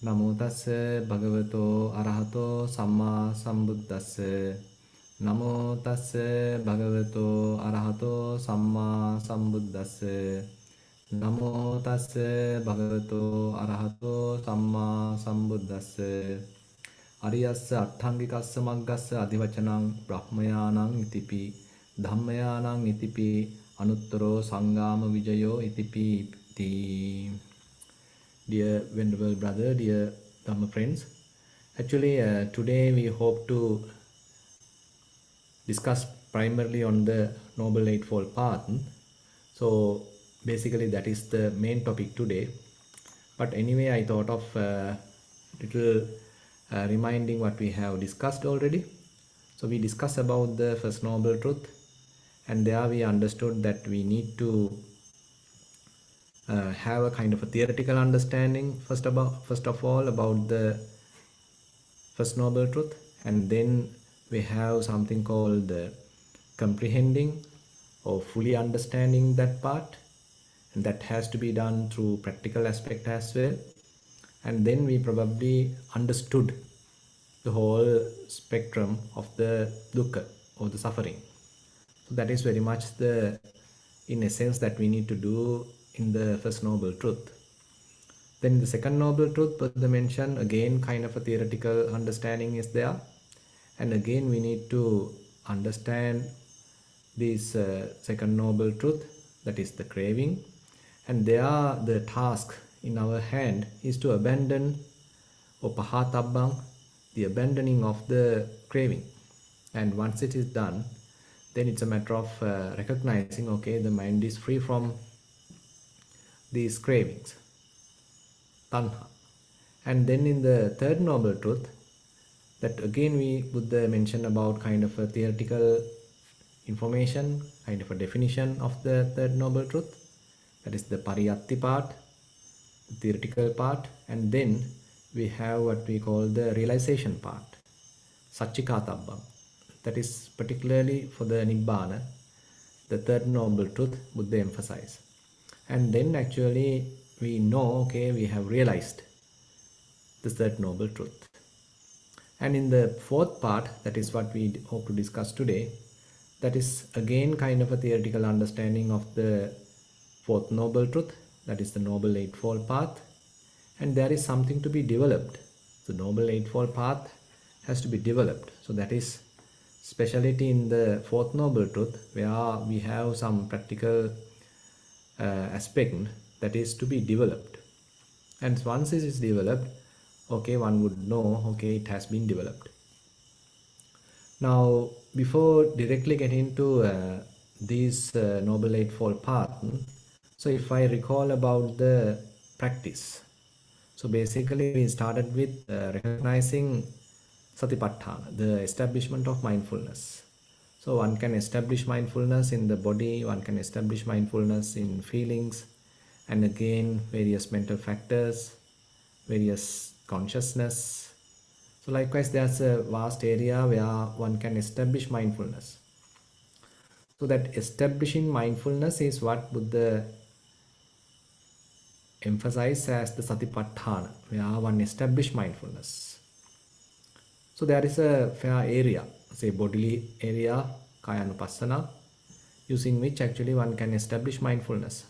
Namo tassa bhagavato arahato samma sambuddhassa. Namo tassa bhagavato arahato samma sambuddhassa. Namo tassa bhagavato arahato samma sambuddhassa. Ariyassa atthangikassa maggassa adivachanang brahmayanang itipi dhammayanang itipi anuttaro sangama vijayo itipi iti. Dear venerable brother, dear Dhamma friends, actually today we hope to discuss primarily on the Noble Eightfold Path. So basically that is the main topic today. But anyway, I thought of little reminding what we have discussed already. So we discussed about the First Noble Truth, and there we understood that we need to have a kind of a theoretical understanding first of all about the First Noble Truth, and then we have something called the comprehending or fully understanding that part, and that has to be done through practical aspect as well. And then we probably understood the whole spectrum of the dukkha or the suffering. So that is very much the in essence that we need to do in the First Noble Truth. Then the Second Noble Truth, Buddha mentioned, again kind of a theoretical understanding is there, and again we need to understand this Second Noble Truth, that is the craving, and there the task in our hand is to abandon or pahatabbang, the abandoning of the craving. And once it is done, then it's a matter of recognizing, okay, the mind is free from these cravings, tanha. And then in the Third Noble Truth, that again Buddha mentioned about kind of a theoretical information, kind of a definition of the Third Noble Truth, that is the pariyatti part, the theoretical part, and then we have what we call the realization part, satchikatabbam, that is particularly for the nibbana, the Third Noble Truth Buddha emphasized. And then actually we know, okay, we have realized the Third Noble Truth. And in the fourth part, that is what we hope to discuss today, that is again kind of a theoretical understanding of the Fourth Noble Truth, that is the Noble Eightfold Path. And there is something to be developed. The Noble Eightfold Path has to be developed. So that is speciality in the Fourth Noble Truth, where we have some practical aspect that is to be developed. And once it is developed, okay, one would know, okay, it has been developed. Now, before directly getting into these Noble Eightfold Path, so if I recall about the practice, so basically we started with recognizing satipatthana, the establishment of mindfulness. So one can establish mindfulness in the body, one can establish mindfulness in feelings, and again various mental factors, various consciousness. So likewise there's a vast area where one can establish mindfulness. So that establishing mindfulness is what Buddha emphasized as the satipatthana, where one establish mindfulness. So there is a fair area, say bodily area, kayanupassana, using which actually one can establish mindfulness,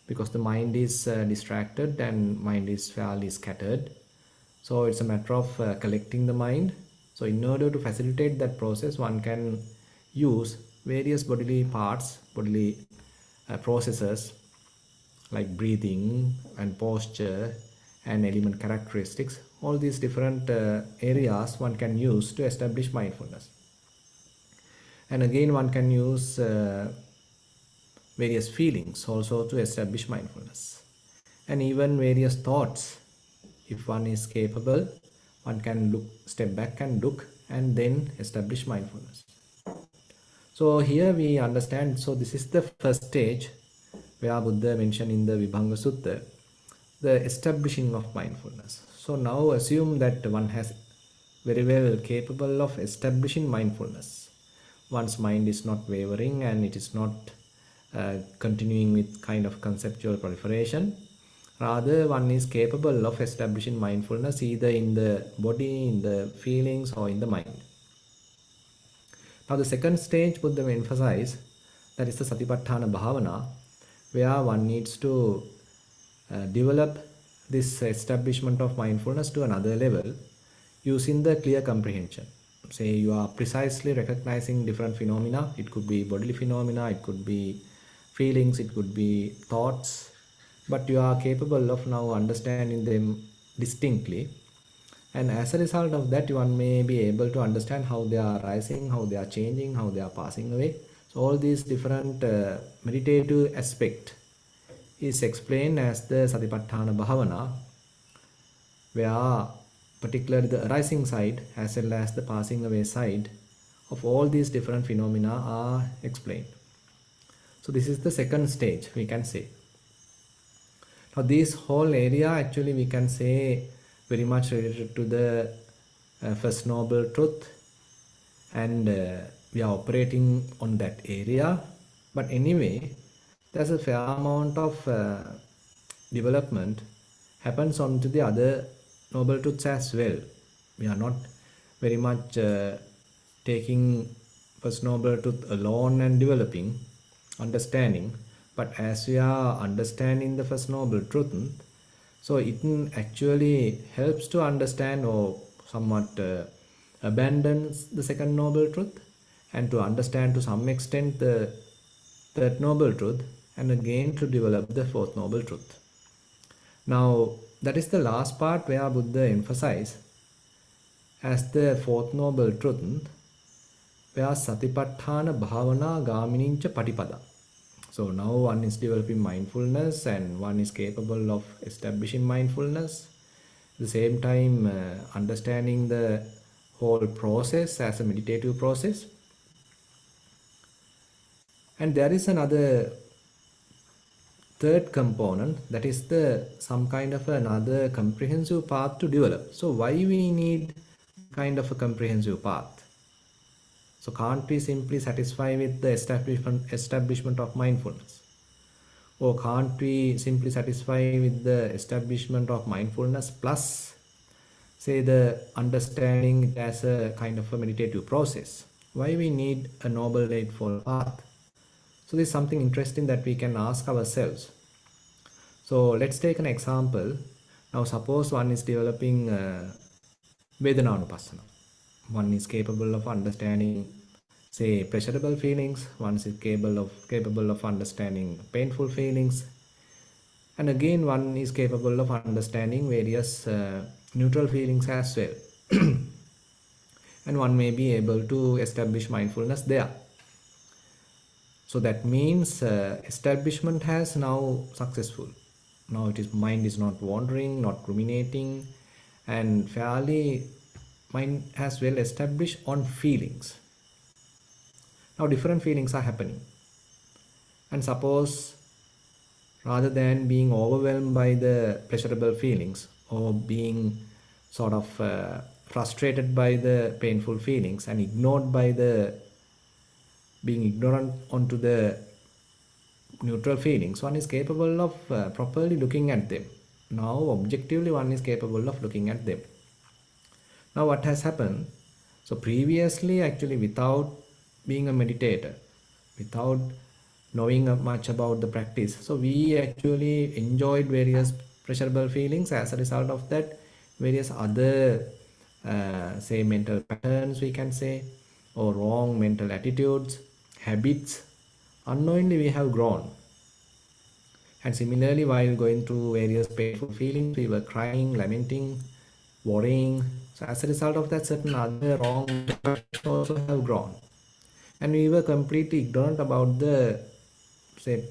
because the mind is distracted and mind is fairly scattered. So it's a matter of collecting the mind. So in order to facilitate that process, one can use various bodily parts, bodily processes like breathing and posture and element characteristics. All these different areas one can use to establish mindfulness. And again one can use various feelings also to establish mindfulness, and even various thoughts. If one is capable, one can look, step back and look, and then establish mindfulness. So here we understand, so this is the first stage where Buddha mentioned in the Vibhanga Sutta, the establishing of mindfulness. So now assume that one has very well capable of establishing mindfulness. One's mind is not wavering and it is not continuing with kind of conceptual proliferation. Rather, one is capable of establishing mindfulness either in the body, in the feelings, or in the mind. Now, the second stage Buddha will emphasize, that is the Satipatthana Bhavana, where one needs to develop this establishment of mindfulness to another level using the clear comprehension. Say you are precisely recognizing different phenomena. It could be bodily phenomena, it could be feelings, it could be thoughts, but you are capable of now understanding them distinctly. And as a result of that, one may be able to understand how they are rising, how they are changing, how they are passing away. So all these different meditative aspect is explained as the Satipatthana Bhavana, where particularly the arising side as well as the passing away side of all these different phenomena are explained. So this is the second stage, we can say. Now this whole area actually we can say very much related to the first noble truth, and we are operating on that area. But anyway, there's a fair amount of development happens onto the other noble truths as well. We are not very much taking first noble truth alone and developing understanding, but as we are understanding the first noble truth, so it actually helps to understand or somewhat abandons the second noble truth, and to understand to some extent the third noble truth, and again to develop the fourth noble truth. Now that is the last part where Buddha emphasized as the fourth noble truth, where Satipatthana Bhavana Gaminincha Patipada. So now one is developing mindfulness and one is capable of establishing mindfulness. At the same time, understanding the whole process as a meditative process. And there is another third component, that is the some kind of another comprehensive path to develop. So why we need kind of a comprehensive path? So can't we simply satisfy with the establishment of mindfulness? Or can't we simply satisfy with the establishment of mindfulness plus say the understanding it as a kind of a meditative process? Why we need a noble eightfold path? So this is something interesting that we can ask ourselves. So let's take an example. Now suppose one is developing Vedananupassana. One is capable of understanding say pleasurable feelings, one is capable of understanding painful feelings, and again one is capable of understanding various neutral feelings as well. And one may be able to establish mindfulness there. So that means establishment has now successful. Now it is mind is not wandering, not ruminating, and fairly mind has well established on feelings. Now different feelings are happening, and suppose rather than being overwhelmed by the pleasurable feelings or being sort of frustrated by the painful feelings and ignored by the being ignorant onto the neutral feelings, one is capable of properly looking at them. Now objectively one is capable of looking at them. Now what has happened? So previously actually without being a meditator, without knowing much about the practice, so we actually enjoyed various pleasurable feelings. As a result of that, various other say mental patterns we can say, or wrong mental attitudes, habits, unknowingly we have grown. And similarly, while going through various painful feelings, we were crying, lamenting, worrying. So as a result of that, certain other wrong patterns also have grown. And we were completely ignorant about the say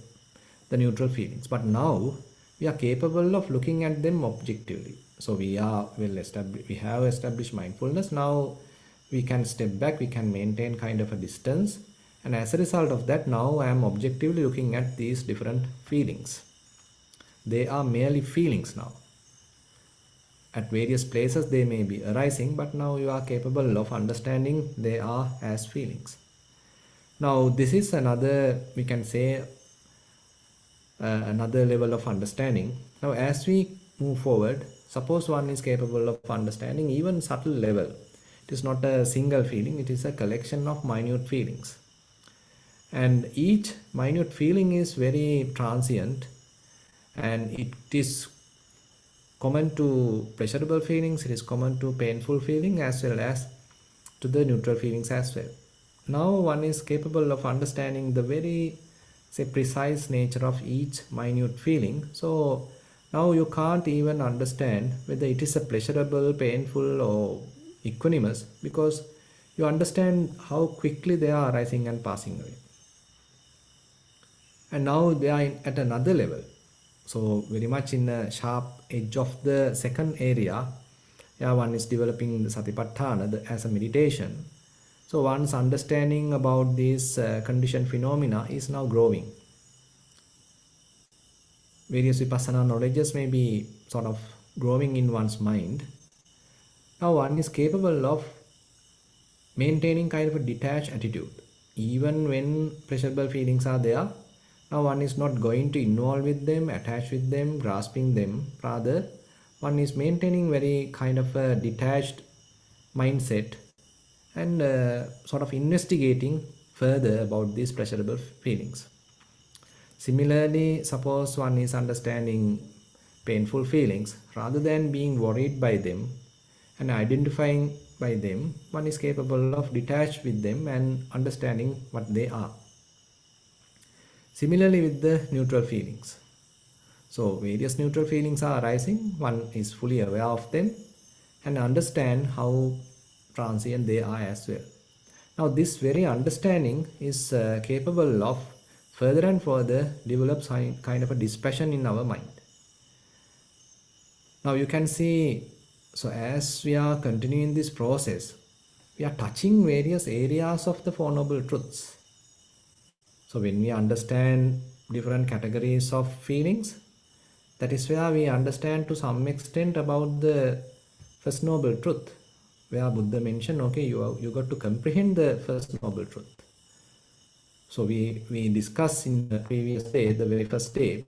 the neutral feelings. But now we are capable of looking at them objectively. So we are well established, we have established mindfulness. Now we can step back, we can maintain kind of a distance, and as a result of that, now I am objectively looking at these different feelings. They are merely feelings now. At various places they may be arising, but now you are capable of understanding they are as feelings. Now this is another, we can say, another level of understanding. Now, as we move forward, suppose one is capable of understanding even subtle level. It is not a single feeling, it is a collection of minute feelings. And each minute feeling is very transient, and it is common to pleasurable feelings, it is common to painful feeling, as well as to the neutral feelings as well. Now one is capable of understanding the very, say, precise nature of each minute feeling. So now you can't even understand whether it is a pleasurable, painful, or equanimous, because you understand how quickly they are arising and passing away. And now they are at another level, so very much in a sharp edge of the second area. Yeah, one is developing the satipatthana as a meditation. So one's understanding about these conditioned phenomena is now growing. Various vipassana knowledges may be sort of growing in one's mind. Now one is capable of maintaining kind of a detached attitude even when pleasurable feelings are there. Now one is not going to involve with them, attach with them, grasping them. Rather, one is maintaining very kind of a detached mindset and sort of investigating further about these pleasurable feelings. Similarly, suppose one is understanding painful feelings, rather than being worried by them and identifying by them, one is capable of detached with them and understanding what they are. Similarly with the neutral feelings. So various neutral feelings are arising, one is fully aware of them and understand how transient they are as well. Now this very understanding is capable of further and further develops kind of a dispassion in our mind. Now you can see, so as we are continuing this process, we are touching various areas of the Four Noble Truths. So when we understand different categories of feelings, that is where we understand to some extent about the First Noble Truth, where Buddha mentioned, okay, you got to comprehend the First Noble Truth. So we discussed in the previous day, the very first day.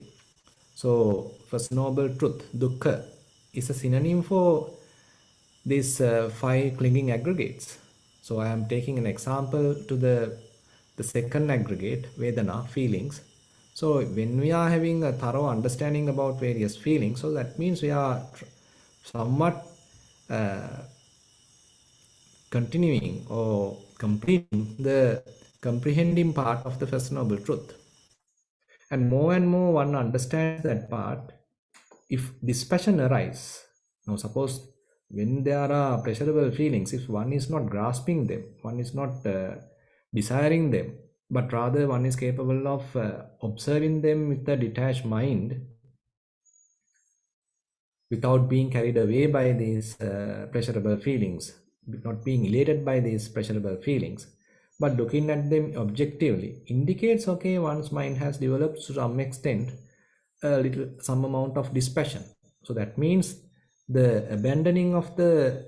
So First Noble Truth, dukkha, is a synonym for these five clinging aggregates. So I am taking an example to the second aggregate, Vedana, feelings. So when we are having a thorough understanding about various feelings, so that means we are somewhat continuing or completing the comprehending part of the First Noble Truth. And more one understands that part. If dispassion arises, now suppose when there are pleasurable feelings, if one is not grasping them, one is not desiring them, but rather one is capable of observing them with a detached mind, without being carried away by these pleasurable feelings, not being elated by these pleasurable feelings, but looking at them objectively, indicates, okay, one's mind has developed to some extent some amount of dispassion. So that means the abandoning of the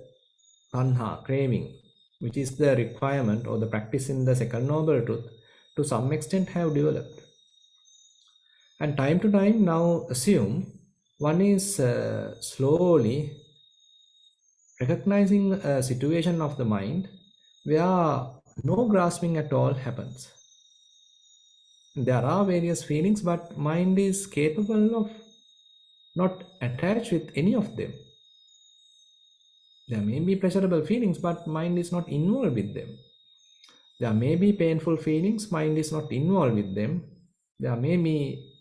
tanha, craving, which is the requirement or the practice in the second noble truth, to some extent have developed. And time to time, now assume one is slowly recognizing a situation of the mind where no grasping at all happens. There are various feelings, but mind is capable of not attached with any of them. There may be pleasurable feelings, but mind is not involved with them. There may be painful feelings, mind is not involved with them. There may be,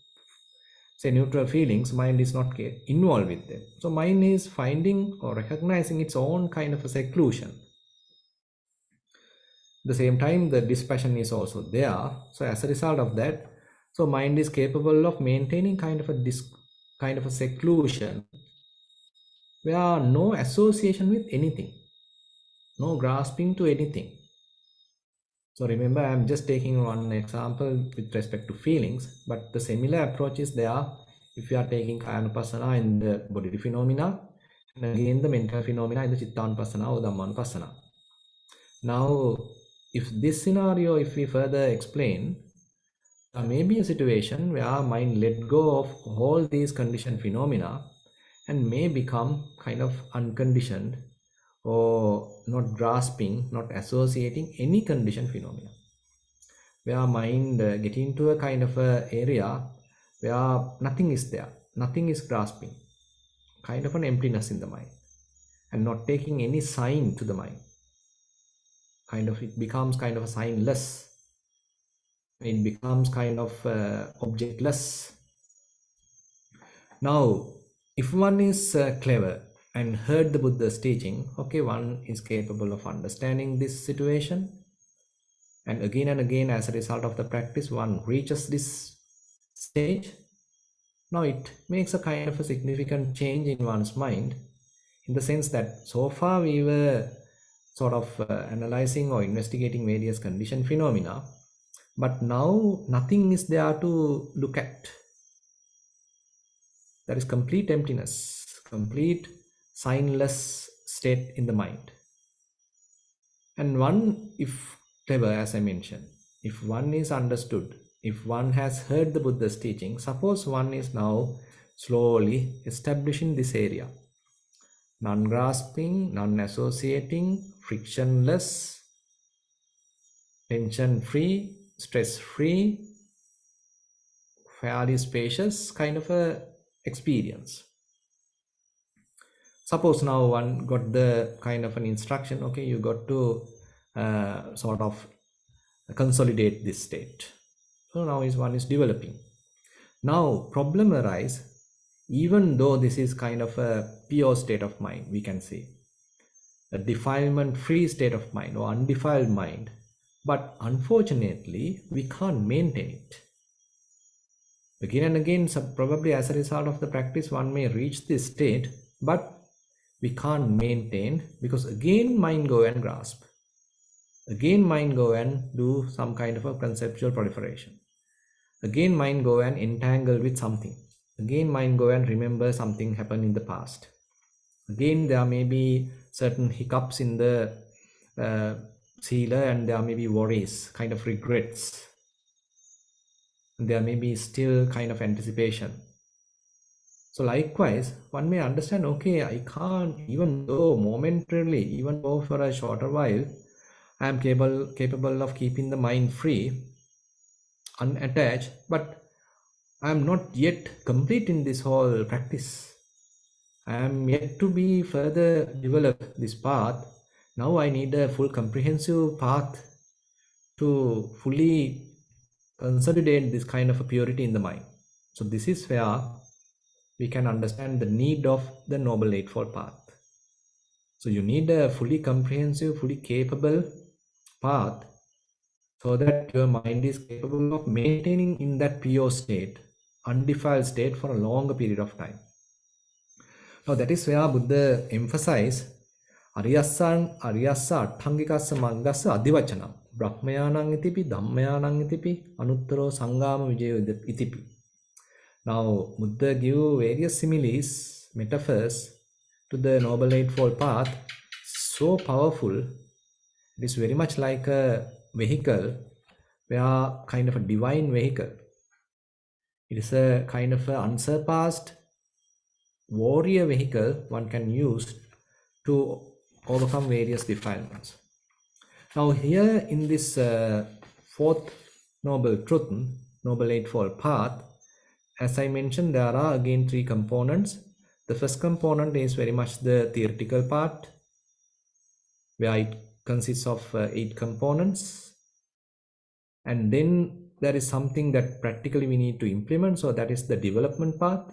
say, neutral feelings, mind is not involved with them. So mind is finding or recognizing its own kind of a seclusion. At the same time, the dispassion is also there. So as a result of that, so mind is capable of maintaining kind of a seclusion where no association with anything, no grasping to anything. So remember, I am just taking one example with respect to feelings, but the similar approach is there if you are taking Kayanupassana in the bodily phenomena, and again the mental phenomena in the Chittanupassana or Dhammanupassana. Now, if this scenario, if we further explain, There may be a situation where our mind let go of all these conditioned phenomena and may become kind of unconditioned or not grasping, not associating any conditioned phenomena. Where our mind get into a kind of a area where nothing is there, nothing is grasping, kind of an emptiness in the mind, and not taking any sign to the mind. Kind of it becomes kind of a signless. It becomes kind of objectless. Now, if one is clever and heard the Buddha's teaching, okay, one is capable of understanding this situation, and again as a result of the practice, one reaches this stage. Now it makes a kind of a significant change in one's mind, in the sense that so far we were sort of analyzing or investigating various conditioned phenomena, but now nothing is there to look at. There is complete emptiness, complete signless state in the mind. And one, if clever, as I mentioned, if one is understood, if one has heard the Buddha's teaching, suppose one is now slowly establishing this area, non-grasping, non-associating, frictionless, tension-free, stress-free, fairly spacious kind of a experience. Suppose now one got the kind of an instruction, okay, you got to sort of consolidate this state. So now one is developing. Now problem arise, even though this is kind of a pure state of mind, we can say a defilement free state of mind or undefiled mind, but unfortunately we can't maintain it. Again and again, probably as a result of the practice, one may reach this state, but we can't maintain, because again mind go and grasp. Again mind go and do some kind of a conceptual proliferation. Again mind go and entangle with something. Again mind go and remember something happened in the past. Again there may be certain hiccups in the sila, and there may be worries, kind of regrets. And there may be still kind of anticipation. So likewise, one may understand, okay, I can't, even though momentarily, even though for a shorter while, I am capable of keeping the mind free, unattached, but I am not yet complete in this whole practice. I am yet to be further develop this path. Now I need a full comprehensive path to fully consolidate this kind of a purity in the mind. So this is where we can understand the need of the Noble Eightfold Path. So you need a fully comprehensive, fully capable path, so that your mind is capable of maintaining in that pure state, undefiled state for a longer period of time. Now that is where Buddha emphasized Ariyassa Atthangikassa Maggassa Adivachanam Brahmayanang itipi Dhammayanang itipi Anuttaro Sangama Vijayo itipi. Now Buddha give various similes, metaphors to the Noble Eightfold Path, so powerful. It is very much like a vehicle, where kind of a divine vehicle. It is a kind of an unsurpassed warrior vehicle one can use to overcome various defilements. Now here in this fourth noble truth, Noble Eightfold Path, as I mentioned, there are again three components. The first component is very much the theoretical part, where it consists of 8 components. And then there is something that practically we need to implement, so that is the development path.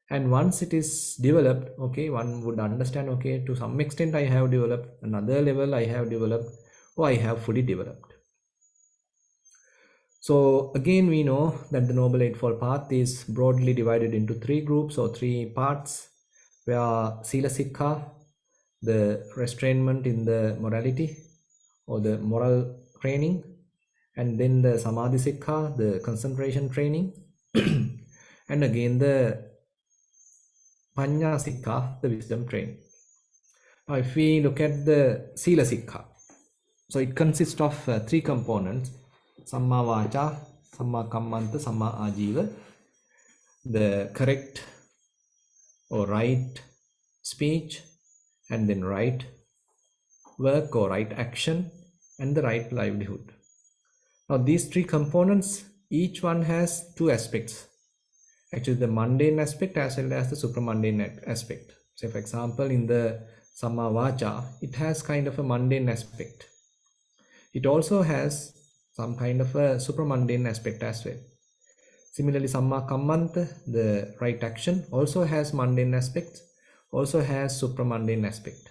And once it is developed, okay, one would understand, okay, to some extent I have developed, another level I have developed, or I have fully developed. So again we know that the Noble Eightfold Path is broadly divided into 3 groups or 3 parts, where Sila Sikha, the restrainment in the morality or the moral training, and then the Samadhi Sikha, the concentration training, and again the Panya Sikha, the wisdom training. Now if we look at the Sila Sikha, so it consists of 3 components: Samma Vacha, Samma Kammanta, Samma Ajiva, the correct or right speech, and then right work or right action, and the right livelihood. Now these three components, each one has two aspects. Actually, the mundane aspect as well as the supramundane aspect. So for example, in the Samma Vacha, it has kind of a mundane aspect. It also has some kind of a supramundane aspect as well. Similarly, Samma Kammanta, the right action, also has mundane aspects, also has supramundane aspect.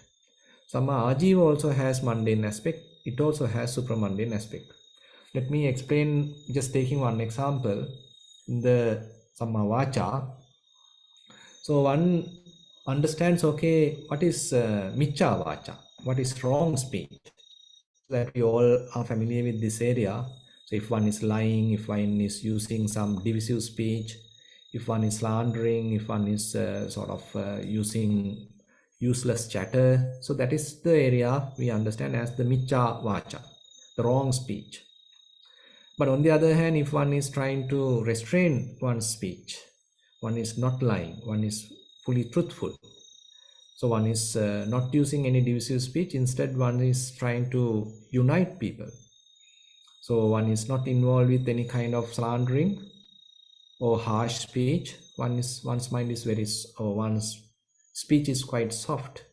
Samma Ajiva also has mundane aspect, it also has supramundane aspect. Let me explain, just taking one example. In the Samma Vacha, so one understands, okay, what is Michcha Vacha, what is wrong speech, that we all are familiar with this area. So if one is lying, if one is using some divisive speech, if one is slandering, if one is using useless chatter, so that is the area we understand as the Michcha Vacha, the wrong speech. But on the other hand, if one is trying to restrain one's speech, one is not lying, one is fully truthful. So one is not using any divisive speech, instead one is trying to unite people. So one is not involved with any kind of slandering or harsh speech. One's mind is one's speech is quite soft,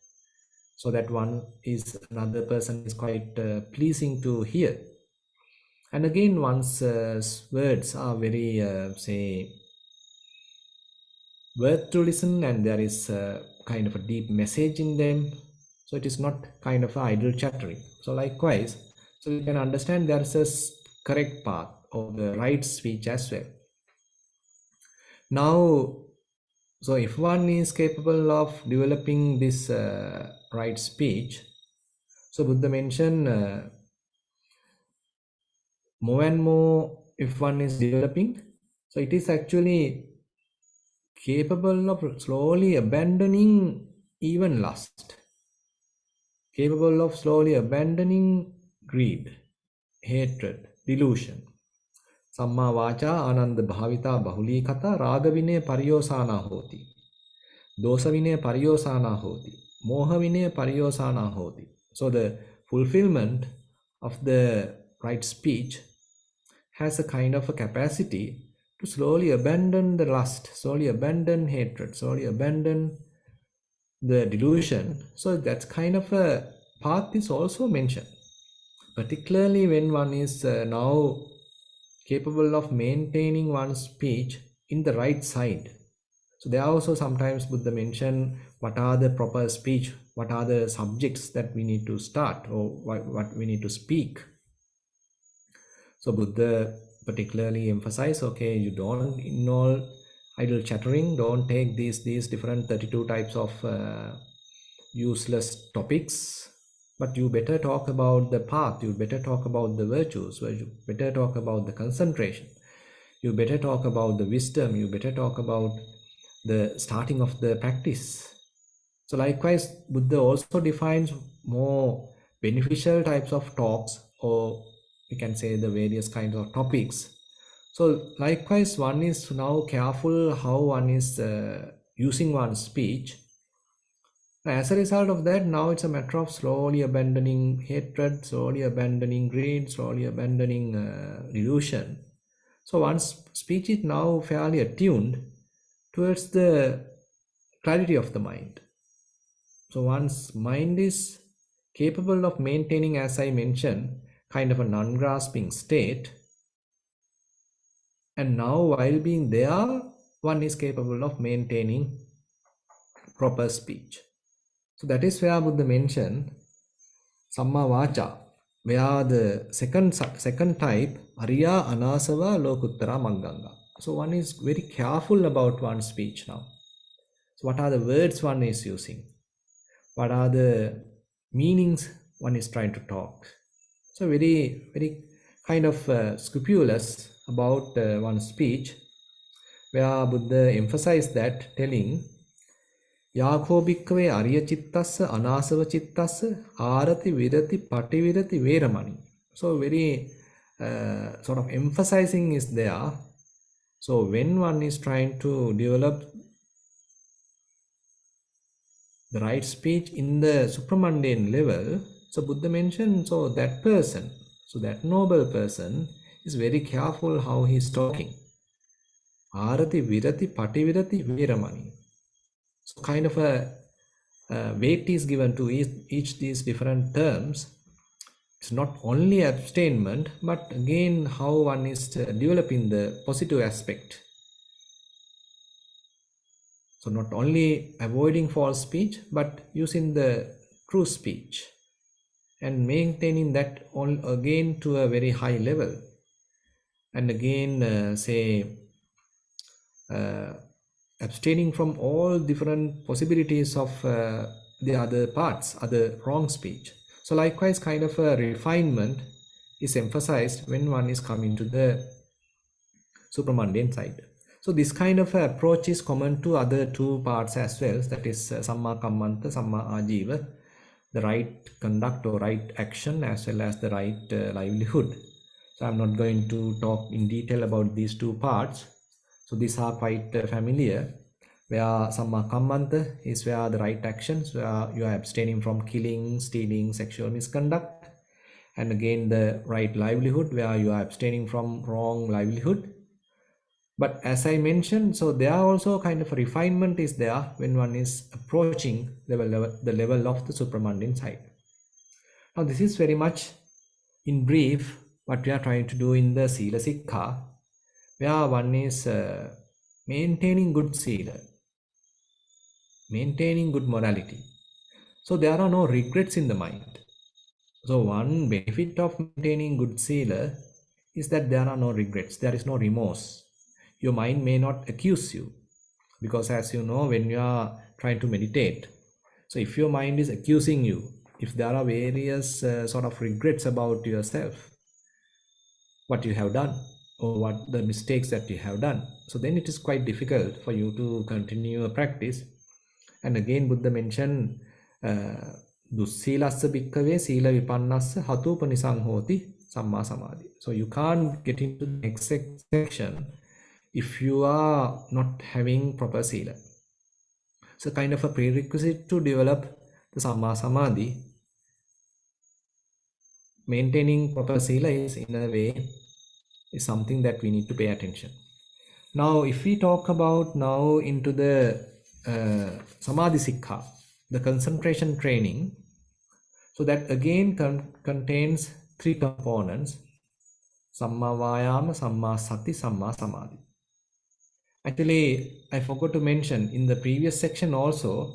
so that another person is quite pleasing to hear. And again, one's words are very worth to listen, and there is kind of a deep message in them. So it is not kind of idle chattering. So likewise, so you can understand there is a correct path or the right speech as well. Now, so if one is capable of developing this right speech, so Buddha mentioned more and more, if one is developing, so it is actually capable of slowly abandoning even lust, capable of slowly abandoning greed, hatred, delusion. Samma vacha ananda bhavita bahuli kata raga vinaya paryosana hoti, dosa vinaya paryosana hoti, moha vinaya paryosana hoti. So the fulfillment of the right speech has a kind of a capacity to slowly abandon the lust, slowly abandon hatred, slowly abandon the delusion. So that's kind of a path is also mentioned, particularly when one is now capable of maintaining one's speech in the right side. So there are also sometimes Buddha mention what are the proper speech, what are the subjects that we need to start, or what we need to speak. So Buddha particularly emphasize, okay, you don't involve idle chattering, don't take these different 32 types of useless topics, but you better talk about the path, you better talk about the virtues, you better talk about the concentration, you better talk about the wisdom, you better talk about the starting of the practice. So likewise, Buddha also defines more beneficial types of talks, or we can say the various kinds of topics. So likewise, one is now careful how one is using one's speech. As a result of that, now it's a matter of slowly abandoning hatred, slowly abandoning greed, slowly abandoning delusion. So one's speech is now fairly attuned towards the clarity of the mind. So one's mind is capable of maintaining, as I mentioned, kind of a non-grasping state. And now while being there, one is capable of maintaining proper speech. So that is where Buddha mentioned Samma Vacha, where the second type, Ariya Anasava Lokuttara Magganga. So one is very careful about one's speech now. So what are the words one is using? What are the meanings one is trying to talk? So very, very kind of scrupulous about one's speech, where Buddha emphasized that, telling, Yako bhikkhave ariya chittassa anasava chittassa arati virati pativirati veramani. So very sort of emphasizing is there. So when one is trying to develop the right speech in the supramundane level, so Buddha mentioned, so that person, so that noble person is very careful how he is talking. Arati, virati, pativirati, veramani. So kind of a weight is given to each these different terms. It's not only abstainment, but again how one is developing the positive aspect. So not only avoiding false speech, but using the true speech and maintaining that all again to a very high level. And again, abstaining from all different possibilities of the other parts, other wrong speech. So likewise, kind of a refinement is emphasized when one is coming to the supramundane side. So this kind of approach is common to other two parts as well, that is Samma Kammanta, Samma Ajiva, the right conduct or right action as well as the right livelihood. So I'm not going to talk in detail about these two parts. So these are quite familiar, where Samma Kammanta is where the right actions, where you are abstaining from killing, stealing, sexual misconduct. And again the right livelihood, where you are abstaining from wrong livelihood. But as I mentioned, so there are also kind of a refinement is there when one is approaching the level of the supramundane side. Now this is very much in brief what we are trying to do in the Sila Sikha, where one is maintaining good Sila, maintaining good morality. So there are no regrets in the mind. So one benefit of maintaining good Sila is that there are no regrets, there is no remorse. Your mind may not accuse you, because as you know, when you are trying to meditate, so if your mind is accusing you, if there are various sort of regrets about yourself, what you have done or what the mistakes that you have done, so then it is quite difficult for you to continue a practice. And again Buddha mentioned dussilasya bhikkave sila vipannasya hatupanisaṁ hoti samma samadhi. So you can't get into the next section if you are not having proper sila. So kind of a prerequisite to develop the samma samadhi, maintaining proper sila is in a way is something that we need to pay attention. Now if we talk about now into the samadhi sikha, the concentration training, so that again contains three components: samma vayama, samma sati, samma samadhi. Actually, I forgot to mention in the previous section also,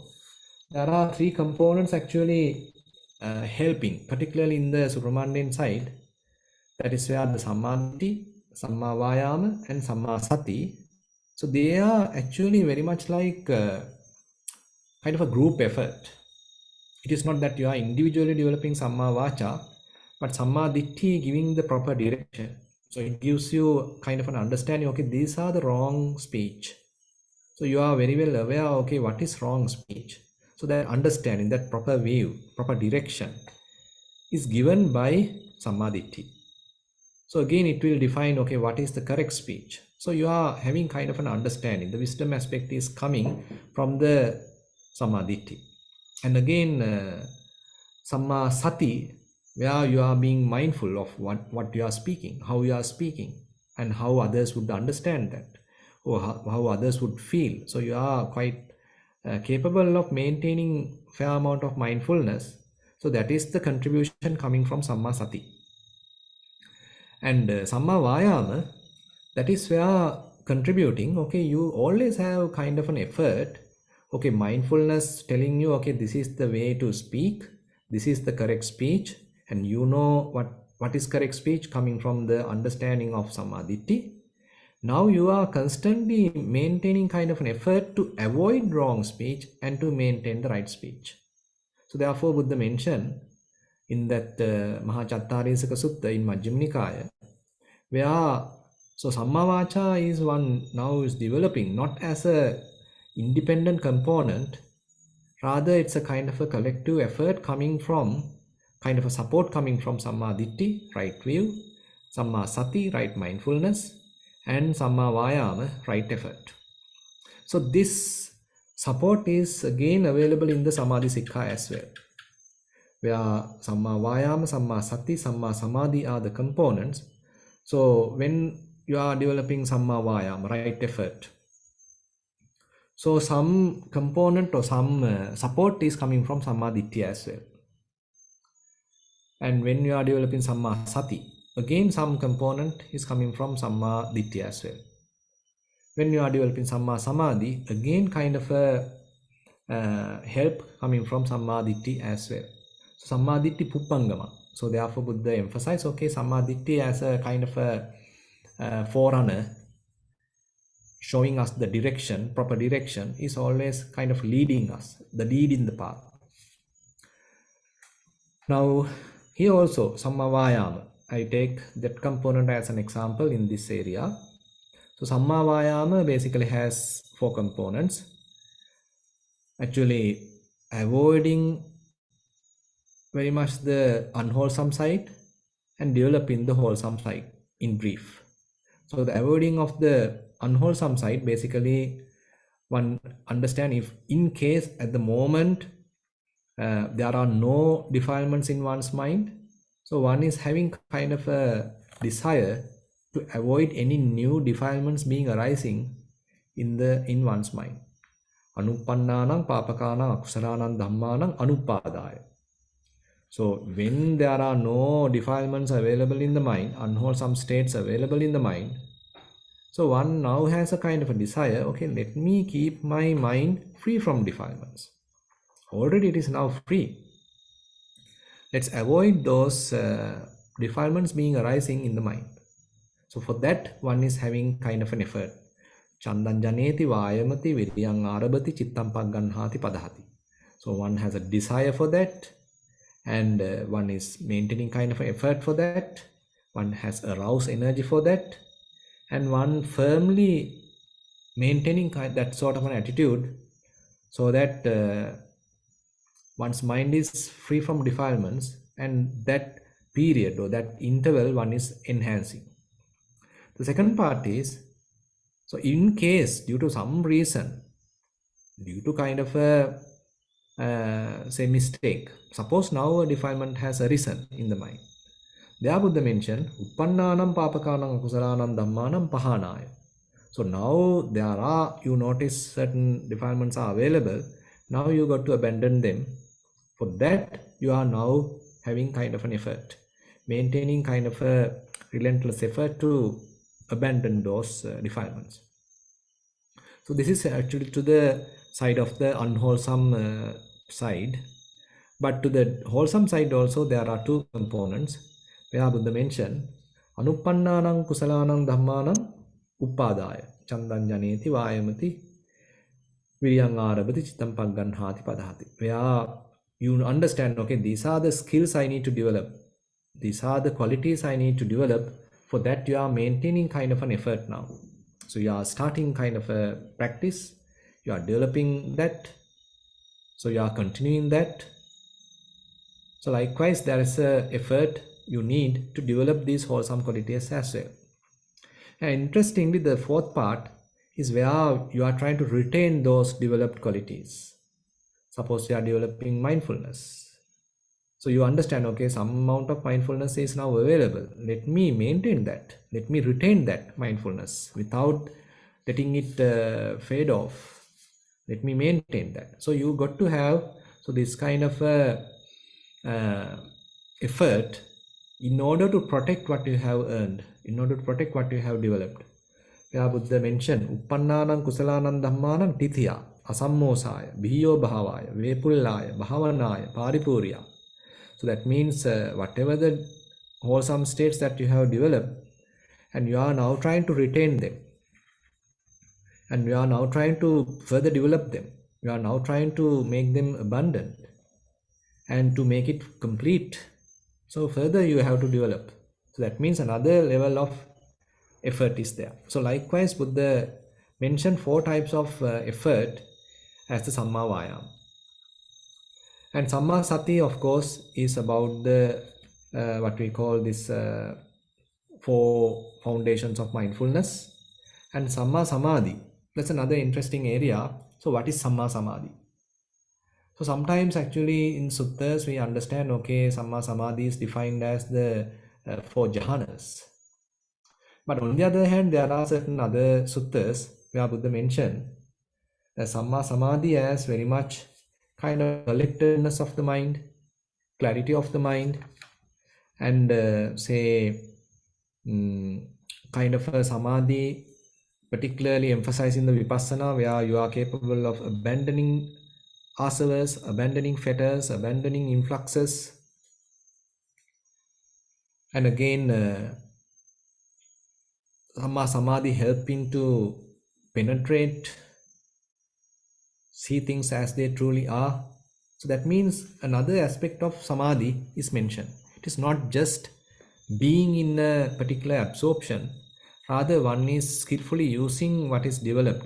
there are three components actually helping, particularly in the supramundane side. That is where the samadhi, samma vayama and samma sati. So they are actually very much like kind of a group effort. It is not that you are individually developing samma vacha, but samma ditti giving the proper direction. So it gives you kind of an understanding, okay, these are the wrong speech. So you are very well aware, okay, what is wrong speech. So that understanding, that proper view, proper direction is given by samadhi. So again, it will define, okay, what is the correct speech. So you are having kind of an understanding. The wisdom aspect is coming from the samadhi. And again, samma sati, where you are being mindful of what you are speaking, how you are speaking, and how others would understand that, or how others would feel. So you are quite capable of maintaining fair amount of mindfulness. So that is the contribution coming from samma sati. And samma vayama, that is where contributing, okay, you always have kind of an effort, okay, mindfulness telling you, okay, this is the way to speak, this is the correct speech, and you know what is correct speech coming from the understanding of samadhi. Now you are constantly maintaining kind of an effort to avoid wrong speech and to maintain the right speech. So therefore Buddha mentioned in that Mahachattarisaka Sutta in Majjhima Nikaya, where so samma vacha is one now is developing not as a independent component, rather it's a kind of a collective effort coming from, kind of a support coming from samma ditti, right view, Samma Sati, right mindfulness, and Samma Vayama, right effort. So this support is again available in the Samadhi Sikha as well, where Samma Vayama, Samma Sati, Samma Samadhi are the components. So when you are developing Samma Vayama, right effort, so some component or some support is coming from Samma Ditthiya as well. And when you are developing Samma Sati, again some component is coming from Samma Ditthiya as well. When you are developing Samma Samadhi, again kind of a help coming from Sammaditthi as well. So Sammaditthi Puppangama. So therefore Buddha emphasized, okay, Sammaditthi as a kind of a forerunner, showing us the direction, proper direction, is always kind of leading us, the lead in the path. Now here also Samma Vayama, I take that component as an example in this area. So Samma Vayama basically has 4 components. Actually avoiding very much the unwholesome side and developing the wholesome side in brief. So the avoiding of the unwholesome side, basically one understand if in case at the moment there are no defilements in one's mind, so one is having kind of a desire to avoid any new defilements being arising in one's mind. Anuppannānaṁ pāpakānaṁ akusalaṇaṁ dhammānaṁ anuppādāya. So when there are no defilements available in the mind, unwholesome states available in the mind, so one now has a kind of a desire, okay, let me keep my mind free from defilements. Already it is now free. Let's avoid those defilements being arising in the mind. So for that, one is having kind of an effort. Chandan janeti vayamati viryang arabati chittam pagganhati padahati. So one has a desire for that, and one is maintaining kind of an effort for that. One has aroused energy for that, and one firmly maintaining that sort of an attitude, so that one's mind is free from defilements, and that period or that interval one is enhancing. The second part is, so in case due to some reason, due to kind of a say mistake, suppose now a defilement has arisen in the mind, there Buddha mentioned uppannānaṁ pāpakānaṁ akusalaṇaṁ dhammānaṁ pahānāya. So now there are, you notice certain defilements are available, now you got to abandon them. For that you are now having kind of an effort, maintaining kind of a relentless effort to abandon those defilements. So this is actually to the side of the unwholesome side, but to the wholesome side also there are 2 components, where Buddha mentioned anuppannānaṁ kusalaṇaṁ dhammānaṁ uppādāya chandan janeti vayamati viryang arabati chittam pagganhati padahati. Where you understand, okay, these are the skills I need to develop, these are the qualities I need to develop. For that you are maintaining kind of an effort now. So you are starting kind of a practice, you are developing that, so you are continuing that. So likewise there is a effort you need to develop these wholesome qualities as well. And interestingly, the 4th part is where you are trying to retain those developed qualities. Suppose you are developing mindfulness, so you understand, okay, some amount of mindfulness is now available, let me maintain that, let me retain that mindfulness without letting it fade off, let me maintain that. So you got to have this kind of effort in order to protect what you have earned, in order to protect what you have developed. Where Buddha mentioned uppannānaṁ kusalaṇaṁ dhammānaṁ tithiya asammosāya bhiyo bhavāya vepullāya bhavanāya paripurya. So that means whatever the wholesome states that you have developed, and you are now trying to retain them, and you are now trying to further develop them, you are now trying to make them abundant and to make it complete. So further you have to develop. So that means another level of effort is there. So likewise Buddha mentioned 4 types of effort as the Samma Vayama. And Samma Sati, of course, is about the what we call this four foundations of mindfulness. And Samma Samadhi, that's another interesting area. So what is Samma Samadhi? So sometimes actually in suttas we understand, okay, Samma Samadhi is defined as the four jhanas. But on the other hand, there are certain other suttas where Buddha mentioned the Samma Samadhi as very much kind of collectedness of the mind, clarity of the mind, and kind of a Samadhi, particularly emphasizing the Vipassana, where you are capable of abandoning asavas, abandoning fetters, abandoning influxes, and again, Samma Samadhi helping to penetrate, see things as they truly are. So that means another aspect of Samadhi is mentioned. It is not just being in a particular absorption, rather one is skillfully using what is developed.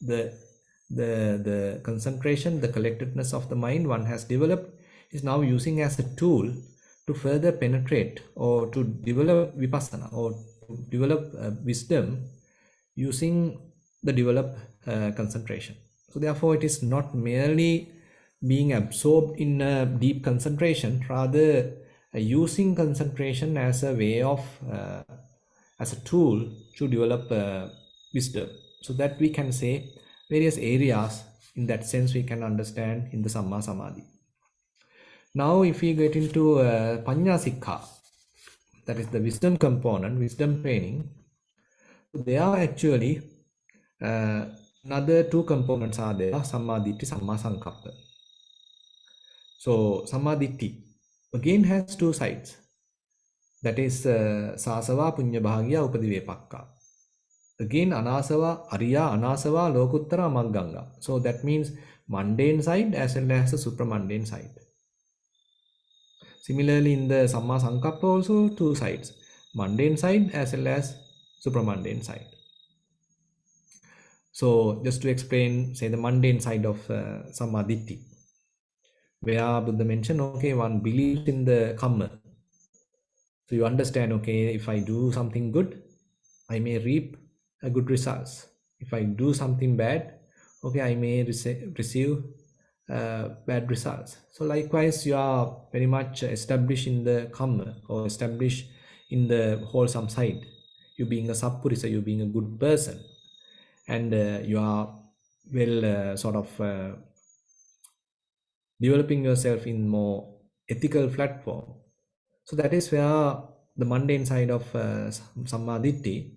The concentration, the collectedness of the mind one has developed is now using as a tool to further penetrate or to develop vipassana or to develop wisdom using the developed concentration. So therefore it is not merely being absorbed in a deep concentration, rather using concentration as a way of as a tool to develop wisdom. So that we can say various areas in that sense we can understand in the Samma Samadhi. Now if we get into Panya Sikha, that is the wisdom component, wisdom training, there are actually another two components are there, Samma Ditti, Samma Sankappa. So Samma Ditti again has two sides. That is Sasava Punya Bhagya Upadivepakka. Again Anasava, Ariya, Anasava, Lokuttara, Magganga. So that means mundane side as well as the supramundane side. Similarly in the Samma Sankappa also two sides. Mundane side as well as supramundane side. So just to explain, say the mundane side of Samma Ditti, where Buddha mentioned, okay, one believes in the karma. So you understand, okay, if I do something good, I may reap a good results. If I do something bad, okay, I may receive bad results. So likewise, you are very much established in the karma or established in the wholesome side. You being a sappurisa, you being a good person, and you are well sort of developing yourself in more ethical platform. So that is where the mundane side of Sammaditthi.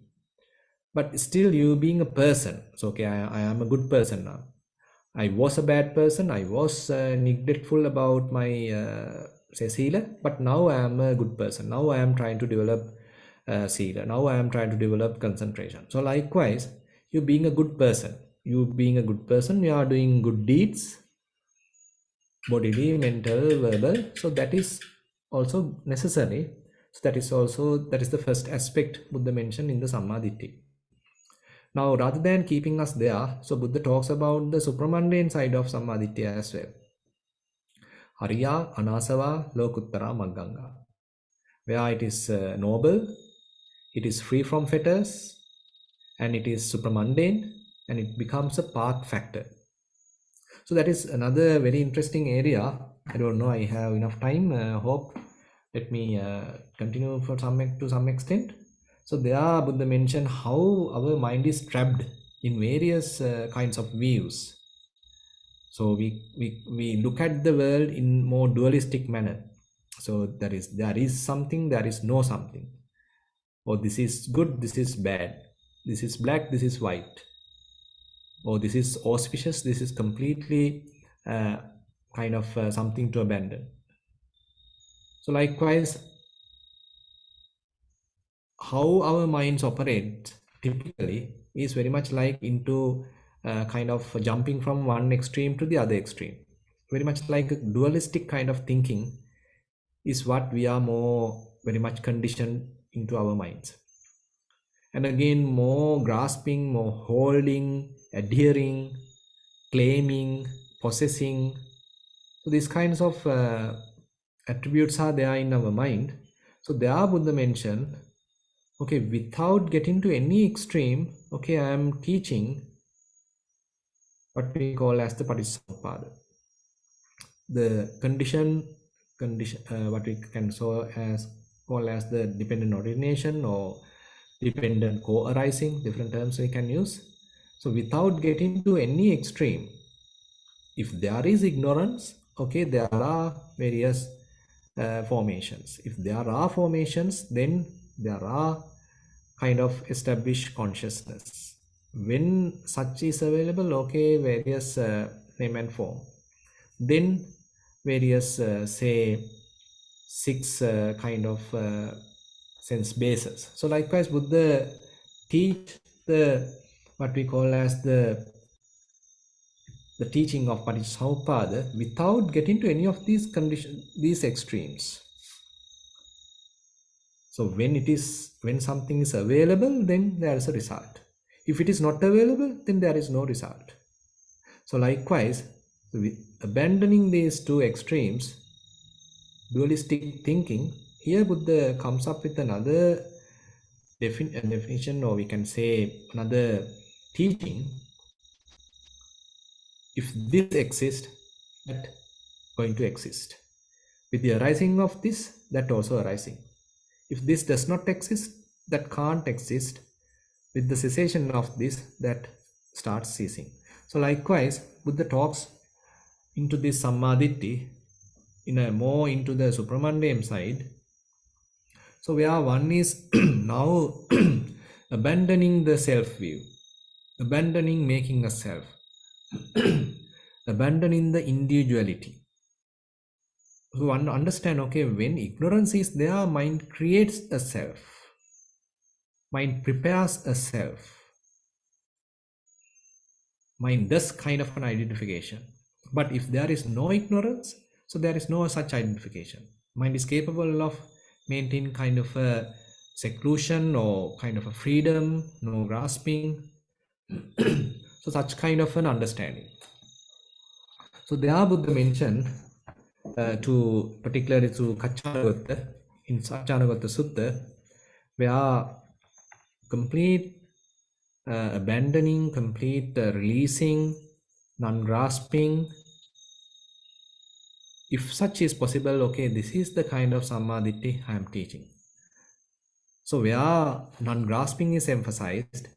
But still you being a person, so okay, I am a good person now. I was a bad person, I was neglectful about my say sila, but now I am a good person. Now I am trying to develop sila. Now I am trying to develop concentration. So likewise, you being a good person, you are doing good deeds, bodily, mental, verbal. So that is also necessary. So that is the first aspect Buddha mentioned in the Sammaditthi. Now, rather than keeping us there, so Buddha talks about the supramundane side of Sammaditthi as well. Ariya, Anasava, Lokuttara, Magganga. Where it is noble, it is free from fetters, and it is supramundane, and it becomes a path factor. So that is another very interesting area. I don't know, I have enough time. Hope let me continue for to some extent. So there Buddha mentioned how our mind is trapped in various kinds of views. So we look at the world in more dualistic manner. So there is something, there is no something. Or this is good, this is bad. This is black, this is white. Or this is auspicious, this is completely kind of something to abandon. So likewise, how our minds operate typically is very much like into kind of jumping from one extreme to the other extreme. Very much like a dualistic kind of thinking is what we are more very much conditioned into our minds. And again, more grasping, more holding, adhering, claiming, possessing. So these kinds of attributes are there in our mind. So there Buddha mentioned Okay, without getting to any extreme, okay, I am teaching what we call as the Paticcasamuppada. The condition, what we can call as the dependent origination or dependent co-arising, different terms we can use. So without getting to any extreme, if there is ignorance, okay, there are various formations. If there are formations, then there are kind of established consciousness. When such is available, okay, various name and form, then various say six kind of sense bases. So likewise Buddha teach the what we call as the teaching of Paticcasamuppada without getting to any of these conditions, these extremes. So when something is available, then there is a result. If it is not available, then there is no result. So likewise, abandoning these two extremes, dualistic thinking, here Buddha comes up with another definition, or we can say another teaching. If this exists, that going to exist. With the arising of this, that also arising. If this does not exist, that can't exist. With the cessation of this, that starts ceasing. So likewise, Buddha talks into this Sammaditthi in a more into the Supramandayam side. So where one is now abandoning the self-view, abandoning making a self, abandoning the individuality. So one understand, okay, when ignorance is there, mind creates a self. Mind prepares a self. Mind does kind of an identification. But if there is no ignorance, so there is no such identification. Mind is capable of maintaining kind of a seclusion or kind of a freedom, no grasping. So such kind of an understanding. So there Buddha mentioned to particularly to Kachanagata in Kachanagata Sutta, where complete abandoning, complete releasing, non-grasping, if such is possible, okay, this is the kind of Sammaditthi I am teaching. So where non-grasping is emphasized,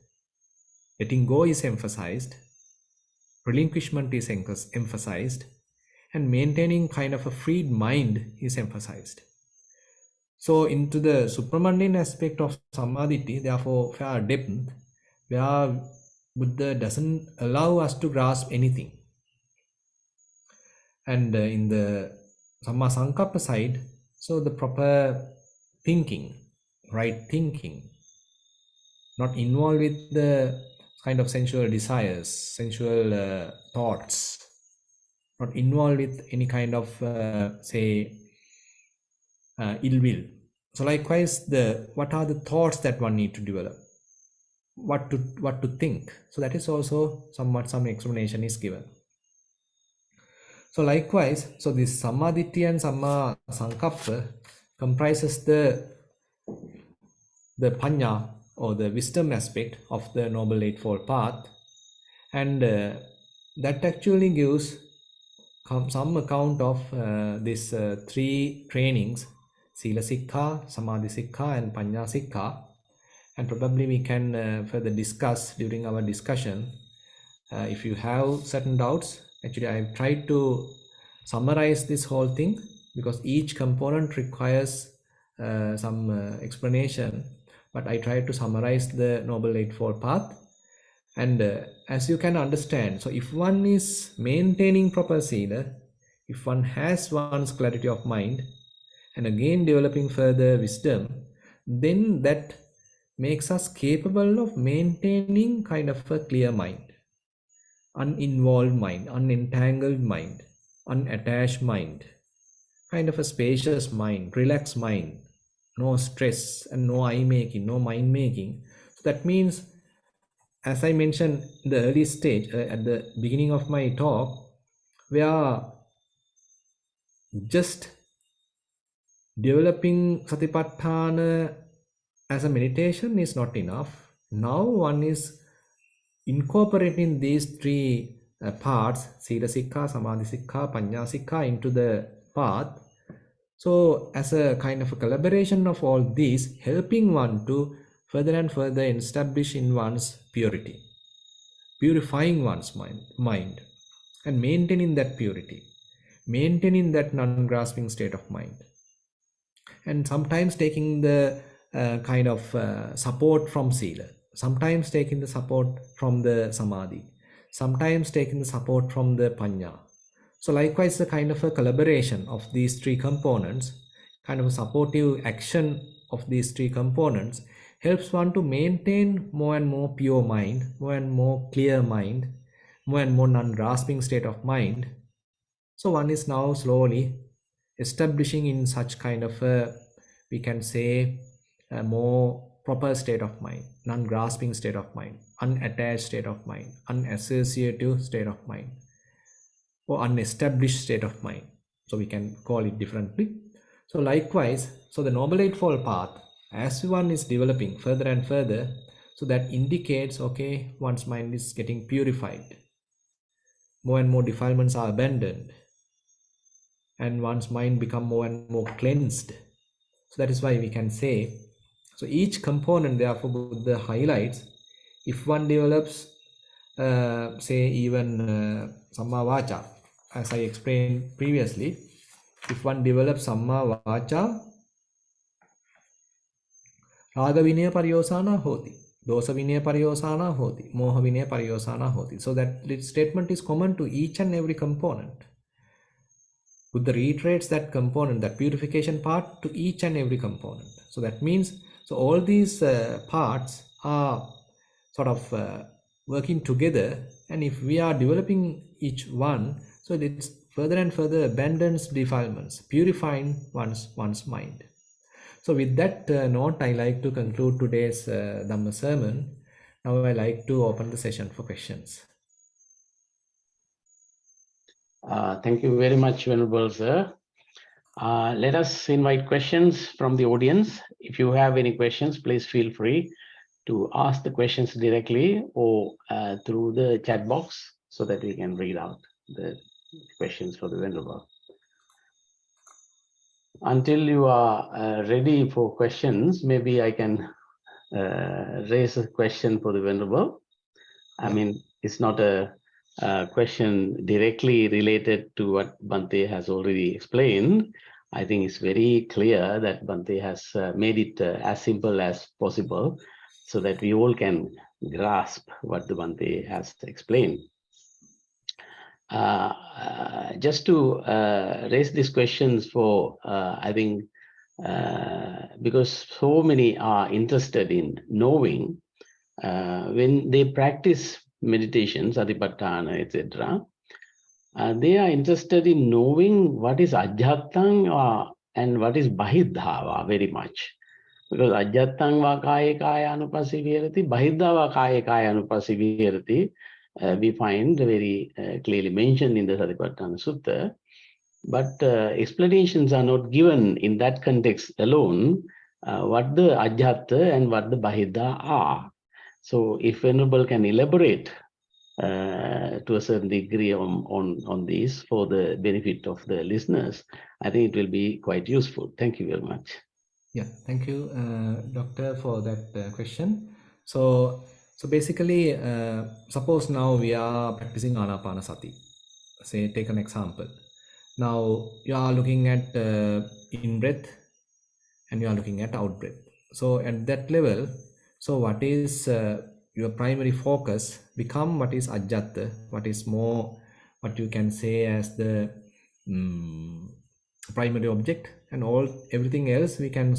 letting go is emphasized, relinquishment is emphasized, and maintaining kind of a freed mind is emphasized. So into the Supramandin aspect of Sammaditthi, therefore fair depth, where Buddha doesn't allow us to grasp anything. And in the Samma Sankappa side, so the proper thinking, right thinking, not involved with the kind of sensual desires, sensual thoughts, not involved with any kind of say ill will. So likewise, what are the thoughts that one need to develop, what to think. So that is also somewhat some explanation is given. So likewise, so this Sammaditthi and Samma Sankappa comprises the Panya or the wisdom aspect of the Noble Eightfold Path, and that actually gives some account of these three trainings: Sila Sikha, Samadhi Sikha, and Panya Sikha. And probably we can further discuss during our discussion. If you have certain doubts, actually I have tried to summarize this whole thing because each component requires some explanation, but I tried to summarize the Noble Eightfold Path. And as you can understand, so if one is maintaining proper sila, if one has one's clarity of mind and again developing further wisdom, then that makes us capable of maintaining kind of a clear mind, uninvolved mind, unentangled mind, unattached mind, kind of a spacious mind, relaxed mind, no stress and no eye making, no mind making. So that means, as I mentioned in the early stage, at the beginning of my talk, we are just developing Satipatthana as a meditation is not enough. Now one is incorporating these three parts, Sila Sikha, Samadhi Sikha, Panya Sikha, into the path. So as a kind of a collaboration of all these, helping one to further and further establish in one's purity, purifying one's mind and maintaining that purity, maintaining that non-grasping state of mind, and sometimes taking the kind of support from Sila, sometimes taking the support from the Samadhi, sometimes taking the support from the Panya. So likewise, the kind of a collaboration of these three components, kind of a supportive action of these three components, helps one to maintain more and more pure mind, more and more clear mind, more and more non-grasping state of mind. So one is now slowly establishing in such kind of a, we can say, a more proper state of mind, non-grasping state of mind, unattached state of mind, unassociative state of mind, or unestablished state of mind. So we can call it differently. So likewise, so the Noble Eightfold Path, as one is developing further and further, so that indicates, okay, one's mind is getting purified, more and more defilements are abandoned, and one's mind become more and more cleansed. So that is why we can say, so each component, therefore, Buddha highlights, if one develops, say even Samma Vacha, as I explained previously, if one develops Samma Vacha, Raga Vinaya Pariyosana Hoti, Dosa Vinaya Pariyosana Hoti, Moha Vinaya Pariyosana Hoti. So that statement is common to each and every component. Buddha reiterates that component, that purification part, to each and every component. So that means, so all these parts are sort of working together, and if we are developing each one, so it's further and further abandons defilements, purifying one's mind. So with that note, I like to conclude today's Dhamma sermon. Now I like to open the session for questions. Thank you very much, Venerable Sir. Let us invite questions from the audience. If you have any questions, please feel free to ask the questions directly or through the chat box so that we can read out the questions for the Venerable. Until you are ready for questions, maybe I can raise a question for the Venerable. I mean, it's not a question directly related to what Bhante has already explained. I think it's very clear that Bhante has made it as simple as possible so that we all can grasp what the Bhante has explained. Just to raise these questions for, I think, because so many are interested in knowing when they practice meditation, satipatthana, etc., they are interested in knowing what is ajjattang and what is bahiddhava very much. Because ajjattang va kaya kaya anupassi viharati, bahiddhava kaya kaya anupassi viharati, we find very clearly mentioned in the Satipatthana Sutta. But explanations are not given in that context alone, what the ajjatta and what the bahiddha are. So if Venerable can elaborate to a certain degree on this for the benefit of the listeners, I think it will be quite useful. Thank you very much. Yeah, thank you, Doctor, for that question. So basically, suppose now we are practicing Anapanasati. Say, take an example. Now you are looking at in breath and you are looking at out breath. So at that level, so what is your primary focus become what is ajjatta, what is more, what you can say as the primary object, and everything else we can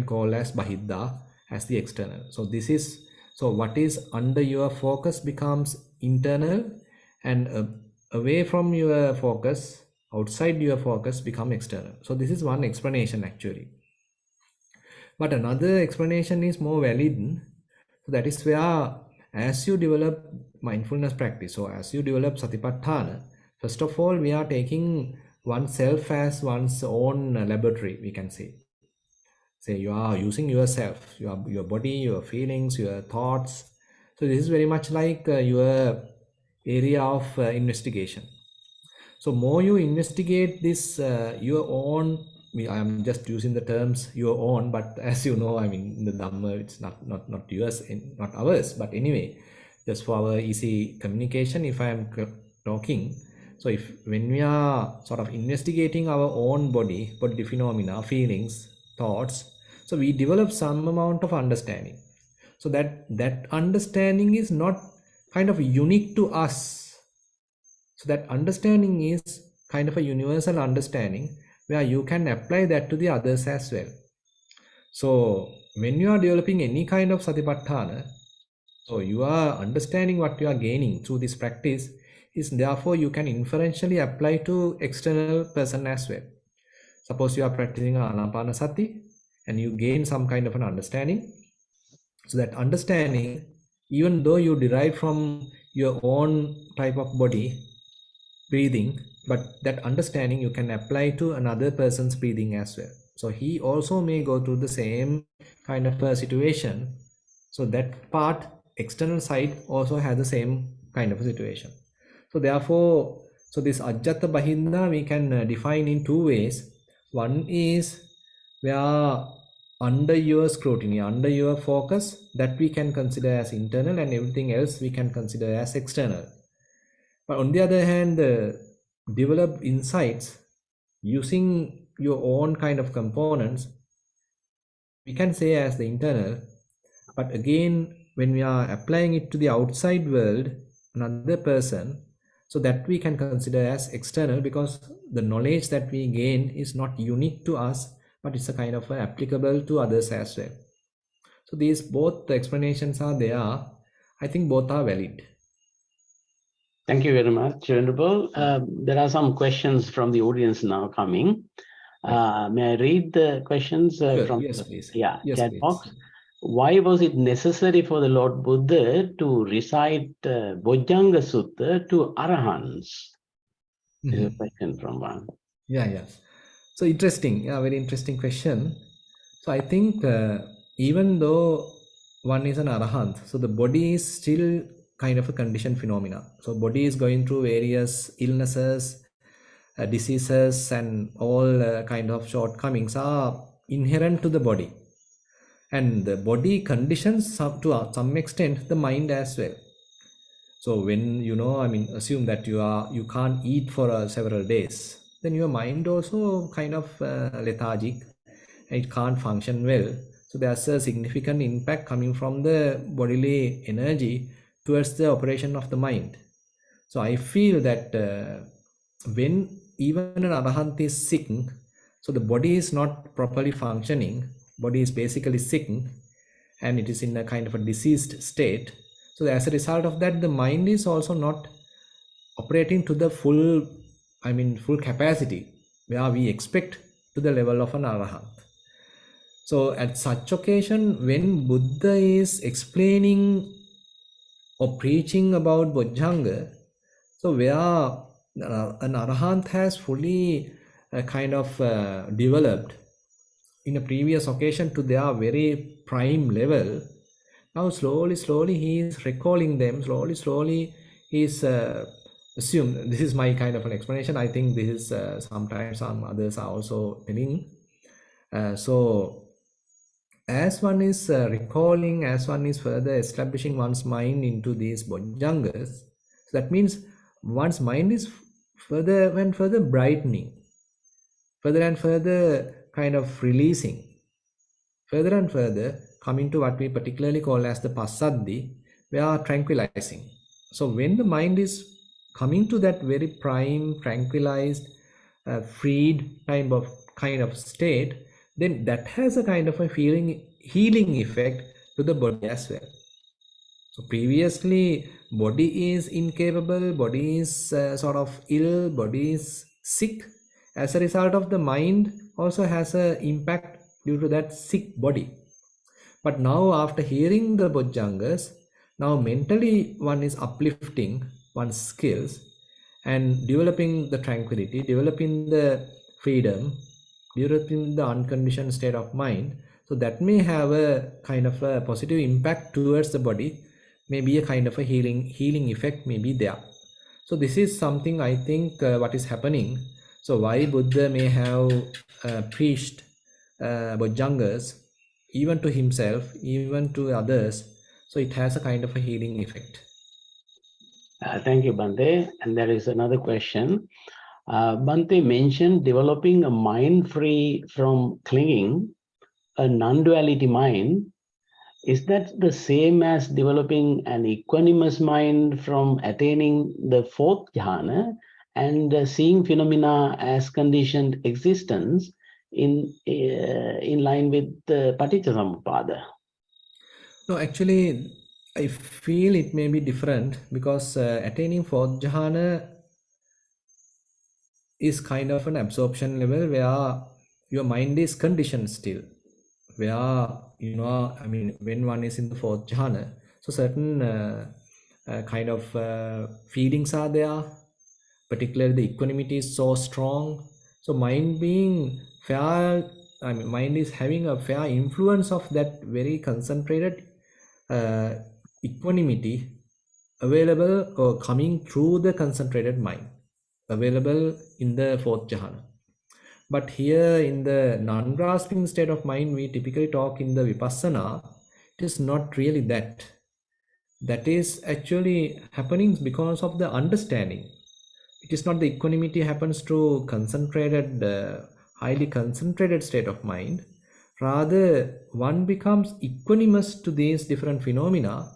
call as bahiddha, as the external. So this is, so what is under your focus becomes internal, and away from your focus, outside your focus, become external. So this is one explanation actually. But another explanation is more valid. So that is where, as you develop mindfulness practice, so as you develop satipatthana, first of all, we are taking oneself as one's own laboratory, we can say. say you are using yourself, your body, your feelings, your thoughts. So this is very much like your area of investigation. So more you investigate this your own, I am just using the terms your own, but as you know, I mean in the Dhamma it's not yours, not ours, but anyway, just for our easy communication, if I am talking, so if when we are sort of investigating our own body phenomena, feelings, thoughts, so we develop some amount of understanding. So that understanding is not kind of unique to us. So that understanding is kind of a universal understanding where you can apply that to the others as well. So when you are developing any kind of satipatthana, so you are understanding what you are gaining through this practice is therefore you can inferentially apply to external person as well. Suppose you are practicing anapanasati and you gain some kind of an understanding. So that understanding, even though you derive from your own type of body, breathing, but that understanding you can apply to another person's breathing as well. So he also may go through the same kind of a situation. So that part, external side, also has the same kind of a situation. So therefore, so this ajjata bahinda we can define in two ways. One is where under your scrutiny, under your focus, that we can consider as internal, and everything else we can consider as external. But on the other hand, develop insights using your own kind of components, we can say as the internal. But again, when we are applying it to the outside world, another person, so that we can consider as external, because the knowledge that we gain is not unique to us, but it's a kind of applicable to others as well. So these both the explanations are there. I think both are valid. Thank you very much, Venerable. There are some questions from the audience now coming. May I read the questions Sure. from Yes, the please. chat Please. box? Why was it necessary for the Lord Buddha to recite Bojjhanga Sutta to Arahants? This is a question from one. Yeah. So interesting. Yeah, very interesting question. So I think even though one is an arahant, so the body is still kind of a conditioned phenomena. So body is going through various illnesses, diseases, and all kind of shortcomings are inherent to the body. And the body conditions to some extent the mind as well. So when assume that you can't eat for several days, then your mind also kind of lethargic, and it can't function well. So there's a significant impact coming from the bodily energy towards the operation of the mind. So I feel that when even an arahant is sick, so the body is not properly functioning, body is basically sick, and it is in a kind of a diseased state. So as a result of that, the mind is also not operating to the full capacity where we expect to the level of an arahant. So at such occasion, when Buddha is explaining or preaching about Bojjhanga, so where an arahant has fully developed in a previous occasion to their very prime level, now slowly he is recalling them, slowly he is assume, this is my kind of an explanation, I think this is sometimes some others are also telling. So as one is recalling, as one is further establishing one's mind into these bojjhangas, so that means one's mind is further and further brightening, further and further kind of releasing, further and further coming to what we particularly call as the passaddhi, we are tranquilizing. So when the mind is coming to that very prime, tranquilized, freed kind of state, then that has a kind of a healing effect to the body as well. So previously, body is incapable, body is sort of ill, body is sick. As a result of the mind also has an impact due to that sick body. But now after hearing the bojjhangas, now mentally one is uplifting one's skills and developing the tranquility, developing the freedom, developing the unconditioned state of mind. So that may have a kind of a positive impact towards the body, maybe a kind of a healing effect may be there. So this is something I think what is happening. So why Buddha may have preached Bojjhangas even to himself, even to others. So it has a kind of a healing effect. Thank you, Bante. And there is another question. Bante mentioned developing a mind free from clinging, a non-duality mind. Is that the same as developing an equanimous mind from attaining the fourth jhana and seeing phenomena as conditioned existence in line with the Paticcasamuppada? No, actually, I feel it may be different because attaining fourth jhana is kind of an absorption level where your mind is conditioned still. Where, I mean, when one is in the fourth jhana, so certain kind of feelings are there, particularly the equanimity is so strong. So mind being fair, I mean, mind is having a fair influence of that very concentrated uh, equanimity available or coming through the concentrated mind available in the fourth jhana. But here in the non-grasping state of mind, we typically talk in the vipassana. It is not really that. That is actually happening because of the understanding. It is not the equanimity happens through concentrated, highly concentrated state of mind. Rather, one becomes equanimous to these different phenomena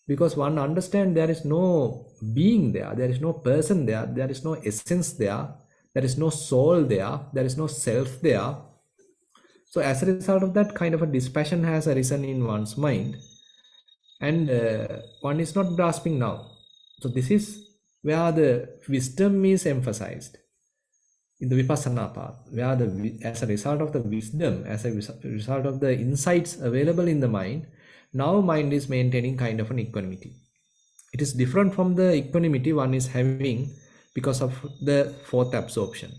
because one understands there is no being there is no person there is no essence there is no soul there is no self there. So as a result of that, kind of a dispassion has arisen in one's mind, and one is not grasping now. So this is where the wisdom is emphasized in the vipassana path, where as a result of the wisdom, as a result of the insights available in the mind, now mind is maintaining kind of an equanimity. It is different from the equanimity one is having because of the fourth absorption.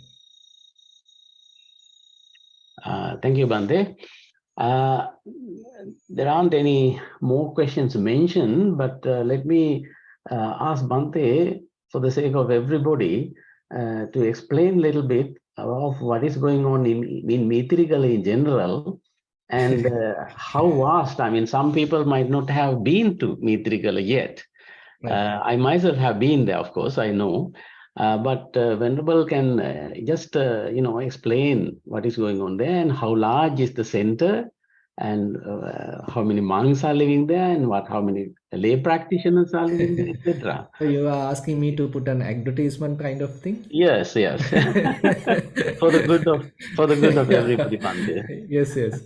Thank you, Bante. There aren't any more questions mentioned, but let me ask Bante, for the sake of everybody, to explain a little bit of what is going on in Mitrikala in general and how vast. I mean, some people might not have been to Mitrikala yet. Right. I myself have been there, of course, I know. But Venerable can just, explain what is going on there and how large is the center and how many monks are living there and how many lay practitioners are living there, etc. So you are asking me to put an advertisement kind of thing? Yes, yes. For the good of Yeah. everybody, Bante. Yes, yes.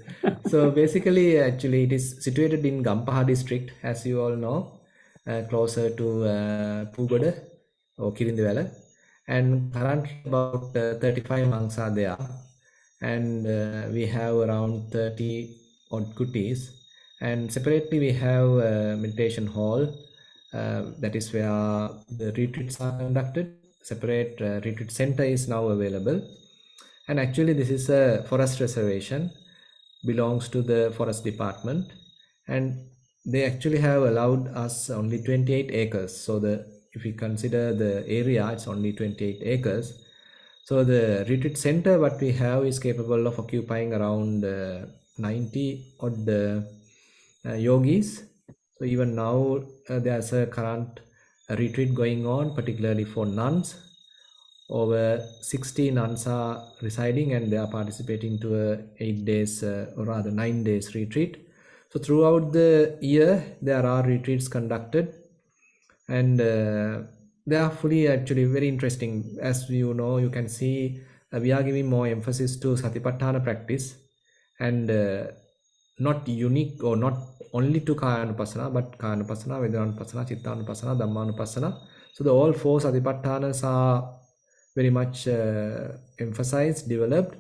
So basically, actually, it is situated in Gampaha district, as you all know, closer to Pugoda or Kirindewala. And currently, about 35 monks are there. And we have around 30 odd kutis. And separately, we have a meditation hall. That is where the retreats are conducted. Separate retreat center is now available. And actually, this is a forest reservation, belongs to the forest department, and they actually have allowed us only 28 acres. So the if we consider the area, it's only 28 acres. So the retreat center what we have is capable of occupying around 90 odd yogis. So even now there's a current retreat going on, particularly for nuns. Over 60 nuns are residing and they are participating to a 8 days or rather 9 days retreat. So throughout the year there are retreats conducted, and they are fully actually very interesting. As you know, you can see we are giving more emphasis to Satipatthana practice, and not unique or not only to Kayanupassana, but Kayanupassana, Vedananupassana, Chittanupassana, Dhammanupassana. So the all four Satipatthanas are very much emphasized, developed,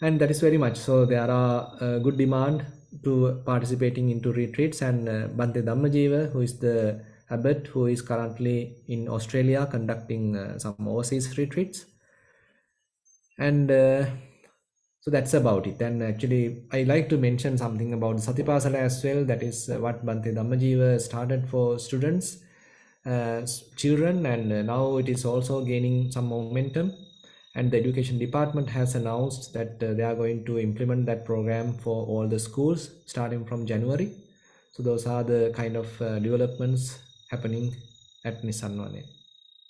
and that is very much so. There are good demand to participating into retreats, and Bhante Dhammajiva, who is the abbot who is currently in Australia conducting some overseas retreats. And So that's about it. And actually, I like to mention something about Satipasala as well. That is what Bhante Dhammajiva started for students, children, and now it is also gaining some momentum. And the education department has announced that they are going to implement that program for all the schools starting from January. So those are the kind of developments happening at Nisanwane.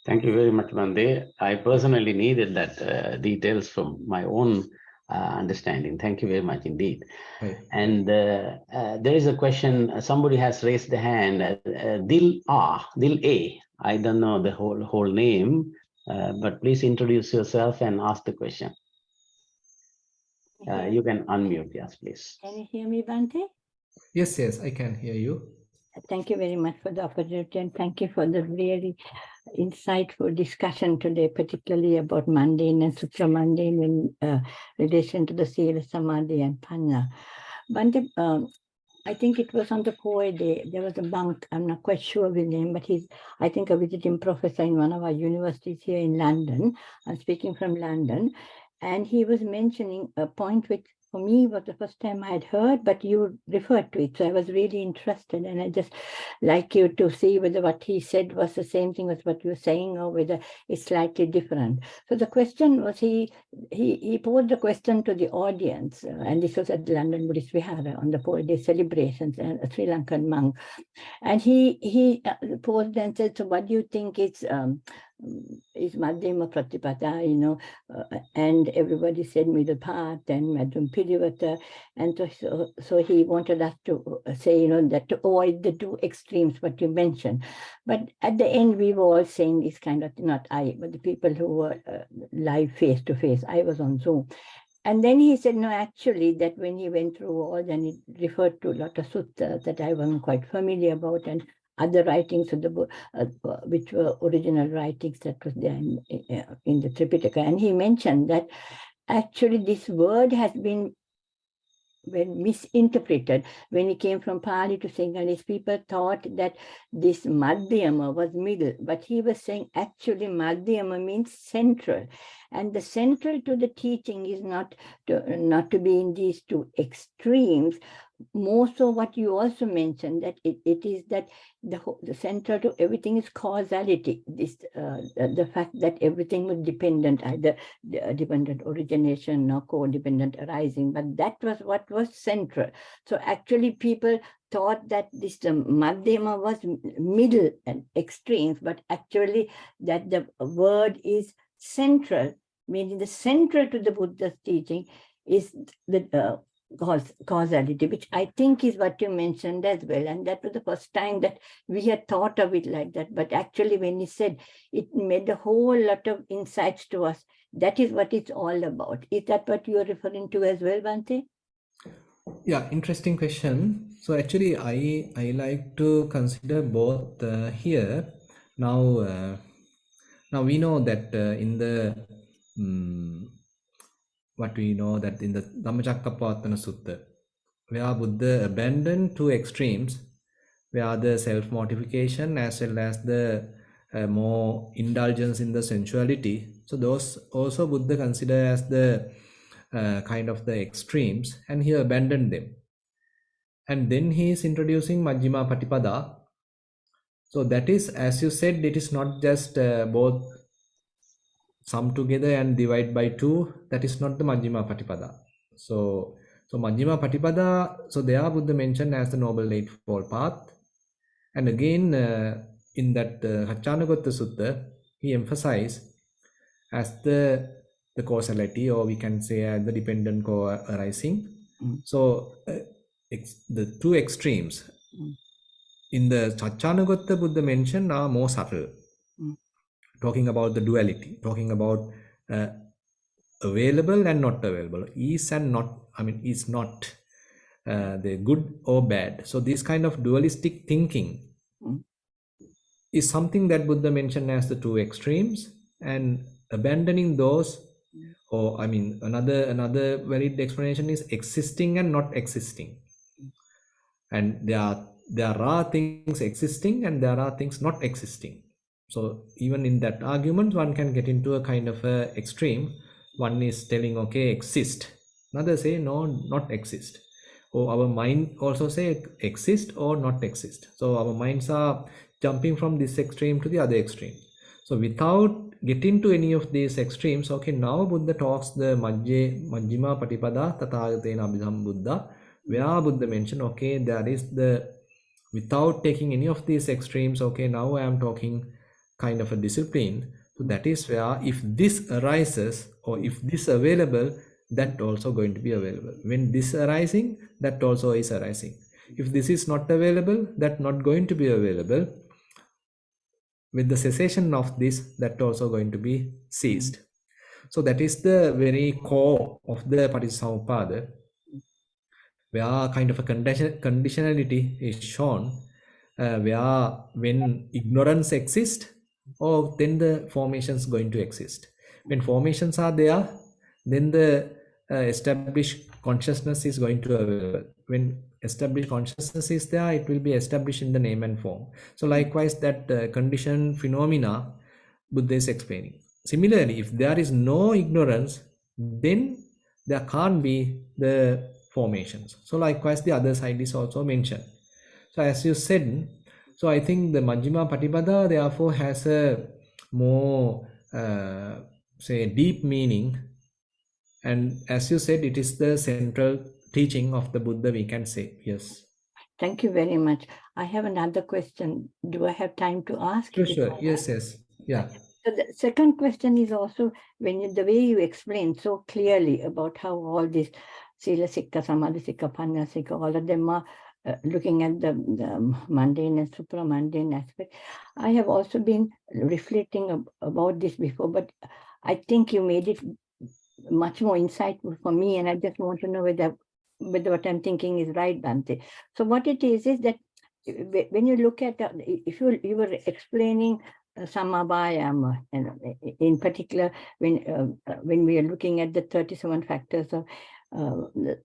Thank you very much, Mande. I personally needed that details from my own understanding. Thank you very much indeed. Right. And there is a question. Somebody has raised the hand. Dil A. I don't know the whole name, but please introduce yourself and ask the question. You can unmute, yes, please. Can you hear me, Bhante? Yes, I can hear you. Thank you very much for the opportunity, and thank you for the really insightful discussion today, particularly about mundane and supramundane in relation to the Sila Samadhi and Panya. Bhante, I think it was on the Poe Day, there was a monk, I'm not quite sure of his name, but he's, I think, a visiting professor in one of our universities here in London. I'm speaking from London. And he was mentioning a point which for me was the first time I had heard, but you referred to it. So I was really interested, and I just like you to see whether what he said was the same thing as what you were saying or whether it's slightly different. So the question was, he posed the question to the audience, and this was at the London Buddhist Vihara on the Poe Day celebrations, and a Sri Lankan monk. And he posed and said, so what do you think is Madhyama Pratipada, and everybody said middle path and Madhyam Pidivata. And so he wanted us to say, that to avoid the two extremes, what you mentioned. But at the end, we were all saying this kind of, not I, but the people who were live face to face. I was on Zoom. And then he said, no, actually, that when he went through all, then he referred to a lot of suttas that I wasn't quite familiar about, and other writings of the book, which were original writings that was there in the Tripitaka. And he mentioned that actually this word has been misinterpreted. When he came from Pali to Sinhalese, people thought that this Madhyama was middle, but he was saying actually Madhyama means central. And the central to the teaching is not to be in these two extremes. More so what you also mentioned, that it is that the central to everything is causality. This the fact that everything was dependent, either dependent origination or codependent arising, but that was what was central. So actually people thought that this Madhyama was middle and extremes, but actually that the word is central, meaning the central to the Buddha's teaching is the causality, which I think is what you mentioned as well. And that was the first time that we had thought of it like that. But actually, when he said, it made a whole lot of insights to us. That is what it's all about. Is that what you are referring to as well, Bhante? Yeah, interesting question. So actually, I like to consider both here. Now we know that in the what we know that in the Dhammacakkappavattana Sutta, where Buddha abandoned two extremes, where the self-mortification as well as the more indulgence in the sensuality. So those also Buddha consider as the kind of the extremes, and he abandoned them. And then he is introducing Majjhima Patipada. So that is, as you said, it is not just both sum together and divide by 2. That is not the Majjhima Patipada. So Majjhima Patipada, so there Buddha mentioned as the Noble Eightfold Path. And again, in that Hacchanagotta Sutta, he emphasized as the causality, or we can say as the dependent co-arising. So the two extremes in the Hacchanagotta Buddha mentioned are more subtle, talking about the duality, talking about available and not available, is and not, is not the good or bad. So this kind of dualistic thinking is something that Buddha mentioned as the two extremes, and abandoning those, or another valid explanation is existing and not existing. And there are things existing and there are things not existing. So even in that argument, one can get into a kind of a extreme. One is telling, okay, exist, Another say no, not exist. Or our mind also say exist or not exist. So our minds are jumping from this extreme to the other extreme. So without getting to any of these extremes, okay, now Buddha talks the Majjhima Patipada Tathagatena Abhidham Buddha, where Buddha mentioned, okay, there is the, without taking any of these extremes, okay, now I am talking kind of a discipline. So that is where if this arises or if this available, that also going to be available. When this arising, that also is arising. If this is not available, that not going to be available. With the cessation of this, that also going to be ceased. So that is the very core of the Paticcasamuppada, where kind of a conditionality is shown, where when ignorance exists, or then the formations going to exist. When formations are there, then the established consciousness is going to available. When established consciousness is there, it will be established in the name and form. So likewise, that conditioned phenomena Buddha is explaining. Similarly, if there is no ignorance, then there can't be the formations. So likewise, the other side is also mentioned. So as you said, so I think the Majjhima Patipada therefore has a more, say, deep meaning. And as you said, it is the central teaching of the Buddha, we can say. Yes. Thank you very much. I have another question. Do I have time to ask Sure, it? sure. Yes, yes. Yeah. So the second question is also the way you explain so clearly about how all this Sila Sikha, Samadhi Sikha, Panna Sikha, all of them are looking at the mundane and supra-mundane aspect. I have also been reflecting about this before, but I think you made it much more insightful for me, and I just want to know whether what I'm thinking is right, Bhante. So what it is that when you look at, if you were explaining Samabhayama, and in particular, when we are looking at the 37 factors of the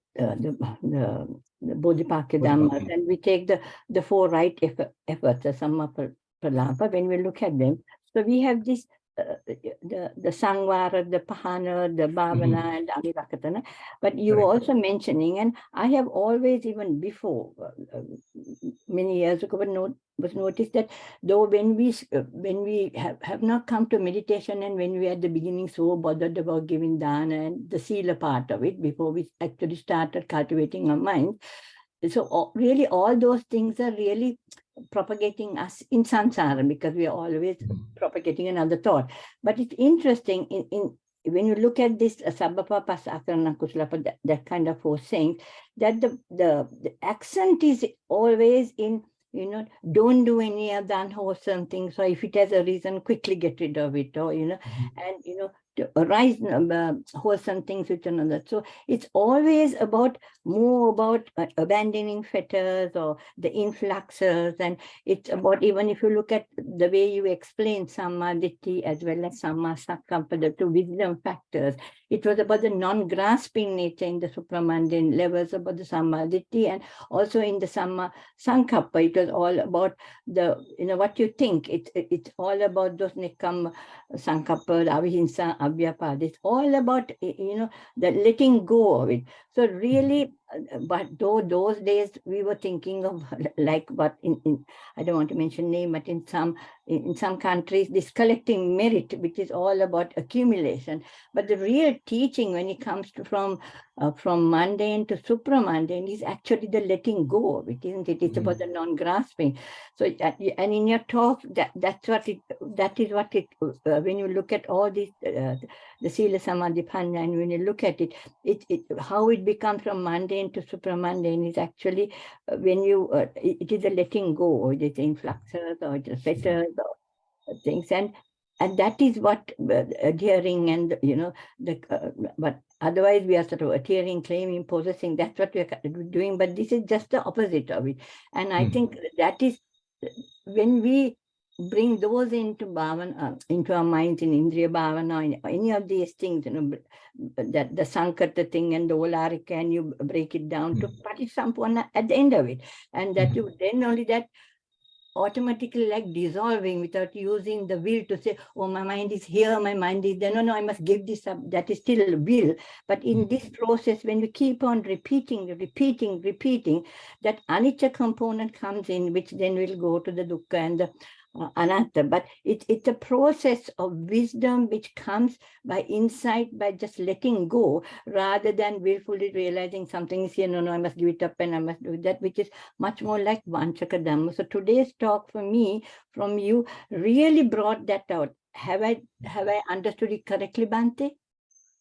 Bodhipakya Dhammas, and we take the four right efforts, the Samma Pralampa, when we look at them, so we have this the Sangvara, the Pahana, the Bhavana, and the Avirakatana. But you were also mentioning, and I have always, even before, many years ago, was noticed that though when we have not come to meditation, and when we at the beginning so bothered about giving dana and the sila part of it, before we actually started cultivating our mind, so really all those things are really propagating us in samsara, because we are always propagating another thought. But it's interesting in when you look at this Sabbapa Pasakarana Kusalapa, that kind of force saying that the accent is always in, don't do any of the unwholesome things, or if it has a reason, quickly get rid of it, or and to arise wholesome things which are another. So it's always more about abandoning fetters or the influxes, and it's about, even if you look at the way you explain Sammaditthi as well as Samma Sankappa, the two wisdom factors, it was about the non-grasping nature in the supramundane levels, about the Sammaditthi, and also in the Samma Sankappa, it was all about the, what you think. It's all about those Nikam Sankappa, Avihimsa, Avyapada. It's all about, the letting go of it. So really, but though those days we were thinking of like what in I don't want to mention name, but in some countries, this collecting merit, which is all about accumulation. But the real teaching, when it comes to from mundane to supramundane, is actually the letting go of it, isn't it? It's about the non-grasping. So, and in your talk, that is what it, when you look at all these, the Sila Samadhi Panna, and when you look at it, how it becomes from mundane to supramundane is actually when you, it is a letting go, or it is influxes, or it is fetters, or things, and that is what adhering and, but otherwise we are sort of adhering, claiming, possessing. That's what we are doing, but this is just the opposite of it. And I think that is when we bring those into bhavana, into our minds, in Indriya Bhavana, in any of these things, that the Sankata thing and the Olarika, and you break it down to Patisampurna at the end of it. And that you then only that automatically like dissolving without using the will to say, oh, my mind is here, my mind is there. No, no, I must give this up. That is still will. But in this process, when you keep on repeating, that anicca component comes in, which then will go to the dukkha and the anatta. But it's a process of wisdom which comes by insight, by just letting go, rather than willfully realizing something is here. No, no, I must give it up and I must do that, which is much more like Vanchaka Dhamma. So today's talk for me from you really brought that out. Have I understood it correctly, Bhante?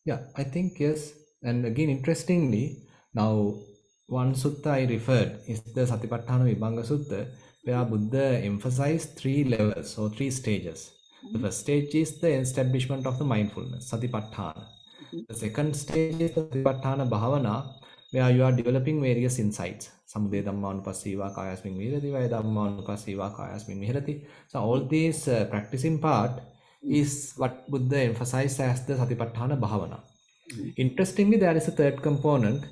Yeah, I think yes. And again, interestingly, now one sutta I referred is the Satipatthana Vibhanga Sutta, where Buddha emphasized 3 levels or 3 stages. The first stage is the establishment of the mindfulness, Satipatthana. The second stage is the Satipatthana Bhavana, where you are developing various insights. Samudaya Dhammanupassiva Kayasmin Viharati, Vaya Dhammanupassiva Kayasmin Viharati. So all these practicing part is what Buddha emphasized as the Satipatthana Bhavana. Interestingly, there is a third component,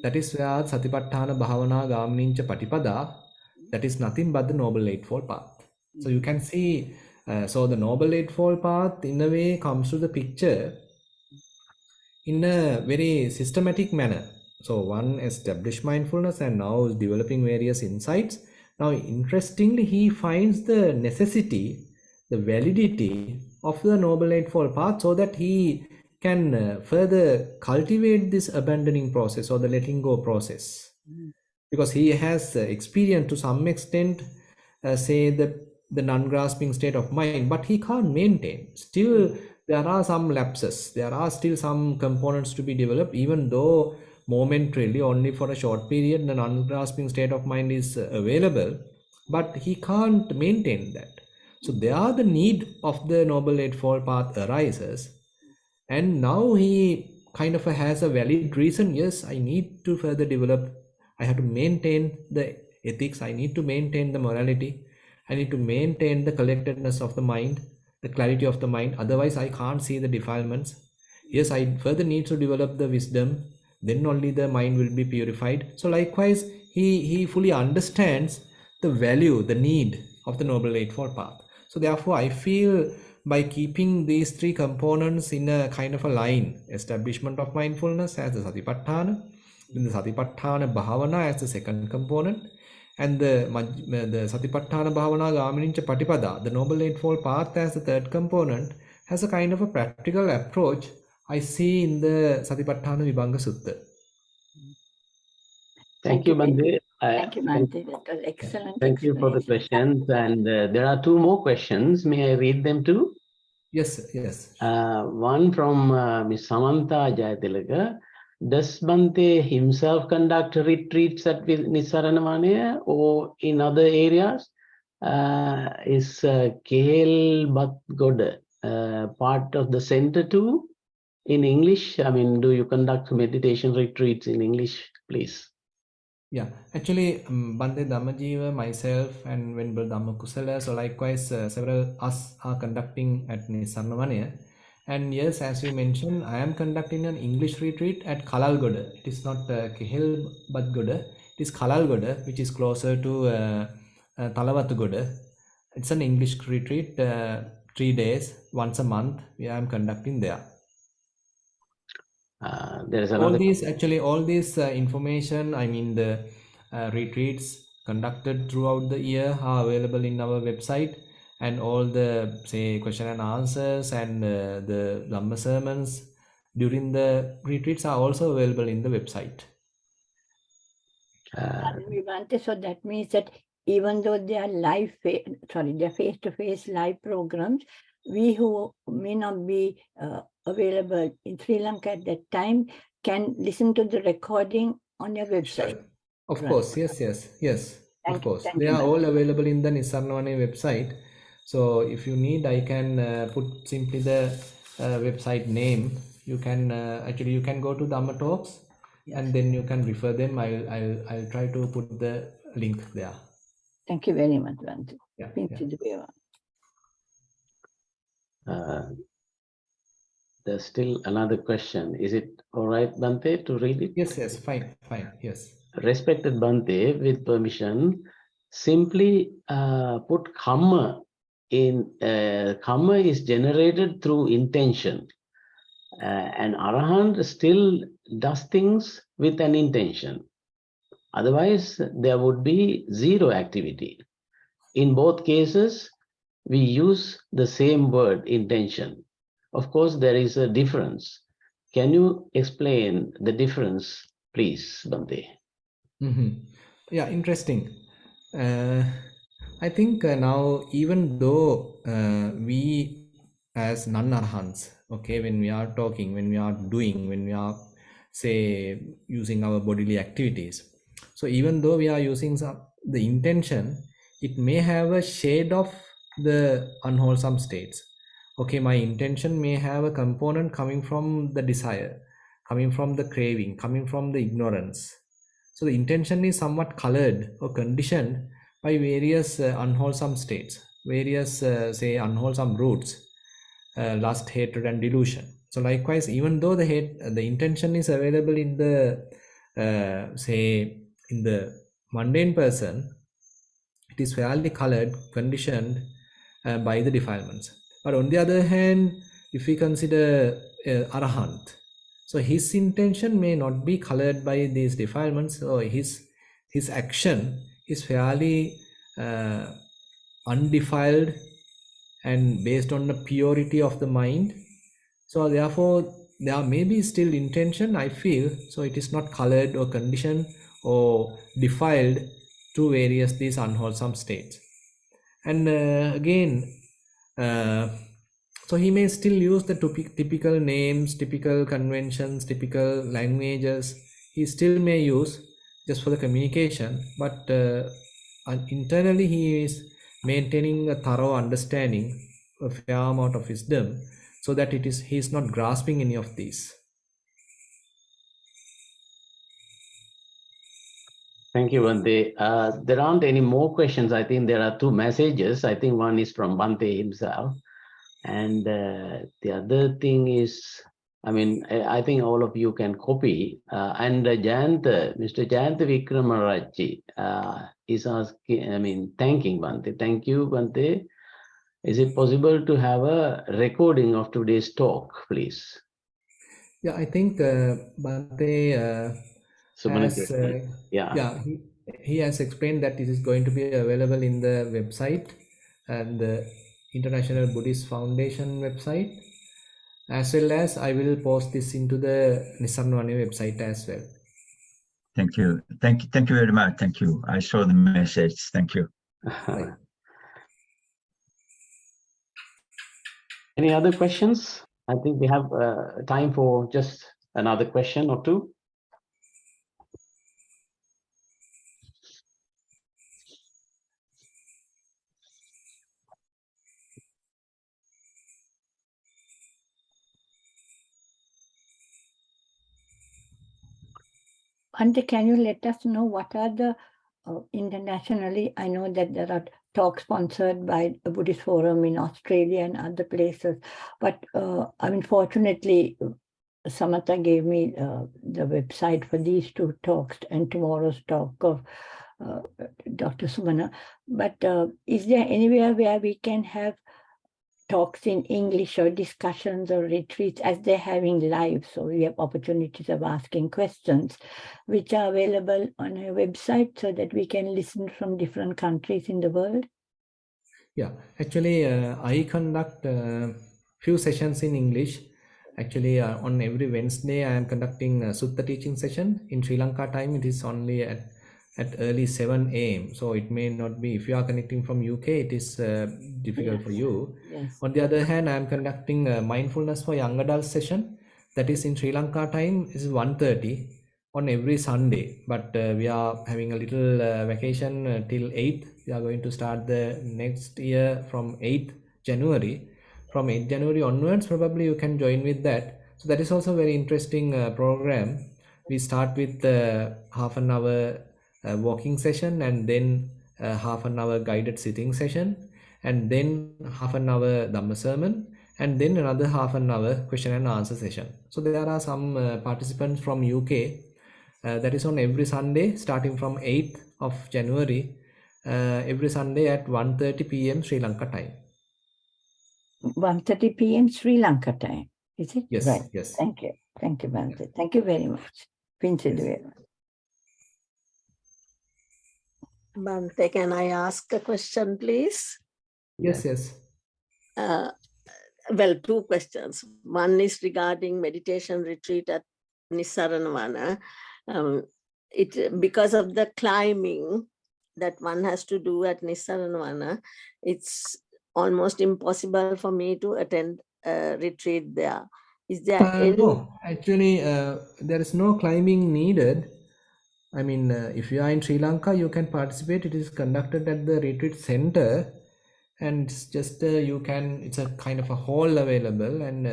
that is where Satipatthana Bhavana Gaminincha Patipada, that is nothing but the Noble Eightfold Path. So you can see, so the Noble Eightfold Path in a way comes to the picture in a very systematic manner. So one established mindfulness and now is developing various insights. Now, interestingly, he finds the necessity, the validity of the Noble Eightfold Path so that he can further cultivate this abandoning process or the letting go process. Because he has experienced to some extent, say, the non-grasping state of mind, but he can't maintain. Still, there are some lapses. There are still some components to be developed, even though momentarily, only for a short period, the non-grasping state of mind is available, but he can't maintain that. So there the need of the Noble Eightfold Path arises, and now he kind of has a valid reason. Yes, I need to further develop. I have to maintain the ethics. I need to maintain the morality. I need to maintain the collectedness of the mind, the clarity of the mind. Otherwise, I can't see the defilements. Yes, I further need to develop the wisdom. Then only the mind will be purified. So likewise, he fully understands the value, the need of the Noble Eightfold Path. So therefore, I feel by keeping these 3 components in a kind of a line, establishment of mindfulness as the Satipatthana, then the Satipatthana Bhavana as the second component, and the Satipatthana Bhavana Gaminincha Patipada, the Noble Eightfold Path as the third component, has a kind of a practical approach I see in the Satipatthana Vibhanga Sutta. Thank you, Bhante. Thank you, Bhante. That was excellent. Thank you for the questions. And there are 2 more questions. May I read them too? Yes, yes. One from Ms. Samantha Jayatilaga. Does Bhante himself conduct retreats at Nisaranavanaya or in other areas? Is Kehel Batgoda part of the center too in English? I mean, do you conduct meditation retreats in English, please? Yeah, actually, Bhante Dhammajiva, myself, and Venerable Dhammakusala, so likewise, several us are conducting at Nisarnavanaya. And yes, as you mentioned, I am conducting an English retreat at Kalalgoda. It is not Kehel Batgoda, it is Kalalgoda, which is closer to Talawatugoda. It's an English retreat, 3 days, once a month, I am conducting there. There is another. All these information, I mean the retreats conducted throughout the year are available in our website, and all the, say, question and answers and the Dhamma sermons during the retreats are also available in the website. So that means that even though they are they're face-to-face live programs, we who may not be available in Sri Lanka at that time can listen to the recording on your website. Sure. Of course, yes. Of course, they are all available in the Nisarnavanaya website. So if you need, I can put simply the website name. You can actually you can go to Dhamma Talks, and then you can refer them. I'll try to put the link there. Thank you very much, Bhante. Yeah. There's still another question. Is it all right, Bhante, to read it? Yes, fine, yes. Respected Bhante, with permission, simply put karma in. Karma is generated through intention. An arahant still does things with an intention. Otherwise, there would be zero activity. In both cases, we use the same word, intention. Of course, there is a difference. Can you explain the difference, please, Bante? Yeah, interesting. Uh, I think now, even though we as non-arhants, okay, when we are talking, when we are doing, when we are, say, using our bodily activities, so even though we are using the intention, it may have a shade of the unwholesome states. Okay, my intention may have a component coming from the desire, coming from the craving, coming from the ignorance. So the intention is somewhat colored or conditioned by various unwholesome states, various, say, unwholesome roots, lust, hatred, and delusion. So likewise, even though the intention is available in the, say, in the mundane person, it is fairly colored, conditioned by the defilements. But on the other hand, if we consider Arahant, so his intention may not be colored by these defilements, or his action is fairly undefiled and based on the purity of the mind. So therefore, there may be still intention, I feel, so it is not colored or conditioned or defiled to various these unwholesome states. And again, uh, so he may still use the typical names, typical conventions, typical languages. He still may use just for the communication, but internally he is maintaining a thorough understanding, a fair amount of wisdom, so that he is not grasping any of these. Thank you, Bante. There aren't any more questions. I think there are two messages. I think one is from Bante himself. And the other thing is, I mean, I think all of you can copy. And Mr. Jayant Vikramaraji is asking, I mean, thanking Bante. Thank you, Bante. Is it possible to have a recording of today's talk, please? Yeah, I think Bhante has, he has explained that it is going to be available in the website and the International Buddhist Foundation website, as well as I will post this into the Nisarnavane website as well. Thank you. Thank you very much. Thank you. I saw the message. Thank you. Right. Any other questions? I think we have time for just another question or two. Ante, can you let us know what are the internationally? I know that there are talks sponsored by a Buddhist Forum in Australia and other places, but I mean, fortunately, Samatha gave me the website for these two talks and tomorrow's talk of Dr. Sumana. But is there anywhere where we can have talks in English or discussions or retreats as they're having live? So we have opportunities of asking questions, which are available on a website so that we can listen from different countries in the world? Yeah, actually, I conduct few sessions in English. Actually, on every Wednesday, I am conducting a Sutta teaching session. In Sri Lanka time, it is only at early 7 a.m. So it may not be, if you are connecting from UK, it is difficult for you. Yes. On the other hand, I am conducting a mindfulness for young adults session. That is in Sri Lanka time, is 1:30 on every Sunday. But we are having a little vacation till 8th. We are going to start the next year from 8th January. From 8th January onwards, probably you can join with that. So that is also a very interesting program. We start with half an hour walking session, and then half an hour guided sitting session, and then half an hour Dhamma sermon, and then another half an hour question and answer session. So there are some participants from UK. That is on every Sunday starting from 8th of January every Sunday at 1:30 p.m. Sri Lanka time. 1:30 p.m. Sri Lanka time. Is it? Yes, Right. yes. Thank you. Thank you, Bhante. Thank you very much. Yes. Bhante, can I ask a question, please? Yes, yes. Well, two questions. One is regarding meditation retreat at Nissaranavana. Because of the climbing that one has to do at Nissaranavana, it's almost impossible for me to attend a retreat there. Is there any? No, actually, there is no climbing needed. I mean, if you are in Sri Lanka, you can participate. It is conducted at the retreat center, and it's just it's a kind of a hall available, and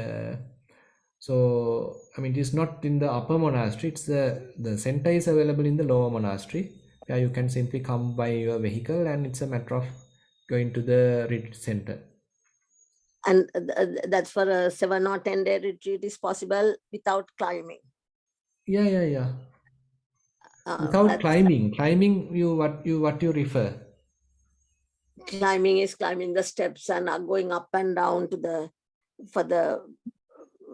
so I mean, it is not in the upper monastery. It's the center is available in the lower monastery, where you can simply come by your vehicle, and it's a matter of going to the retreat center. And that's for a 7 or 10 day retreat is possible without climbing. Yeah. Without climbing, what you refer? Climbing is climbing the steps and going up and down to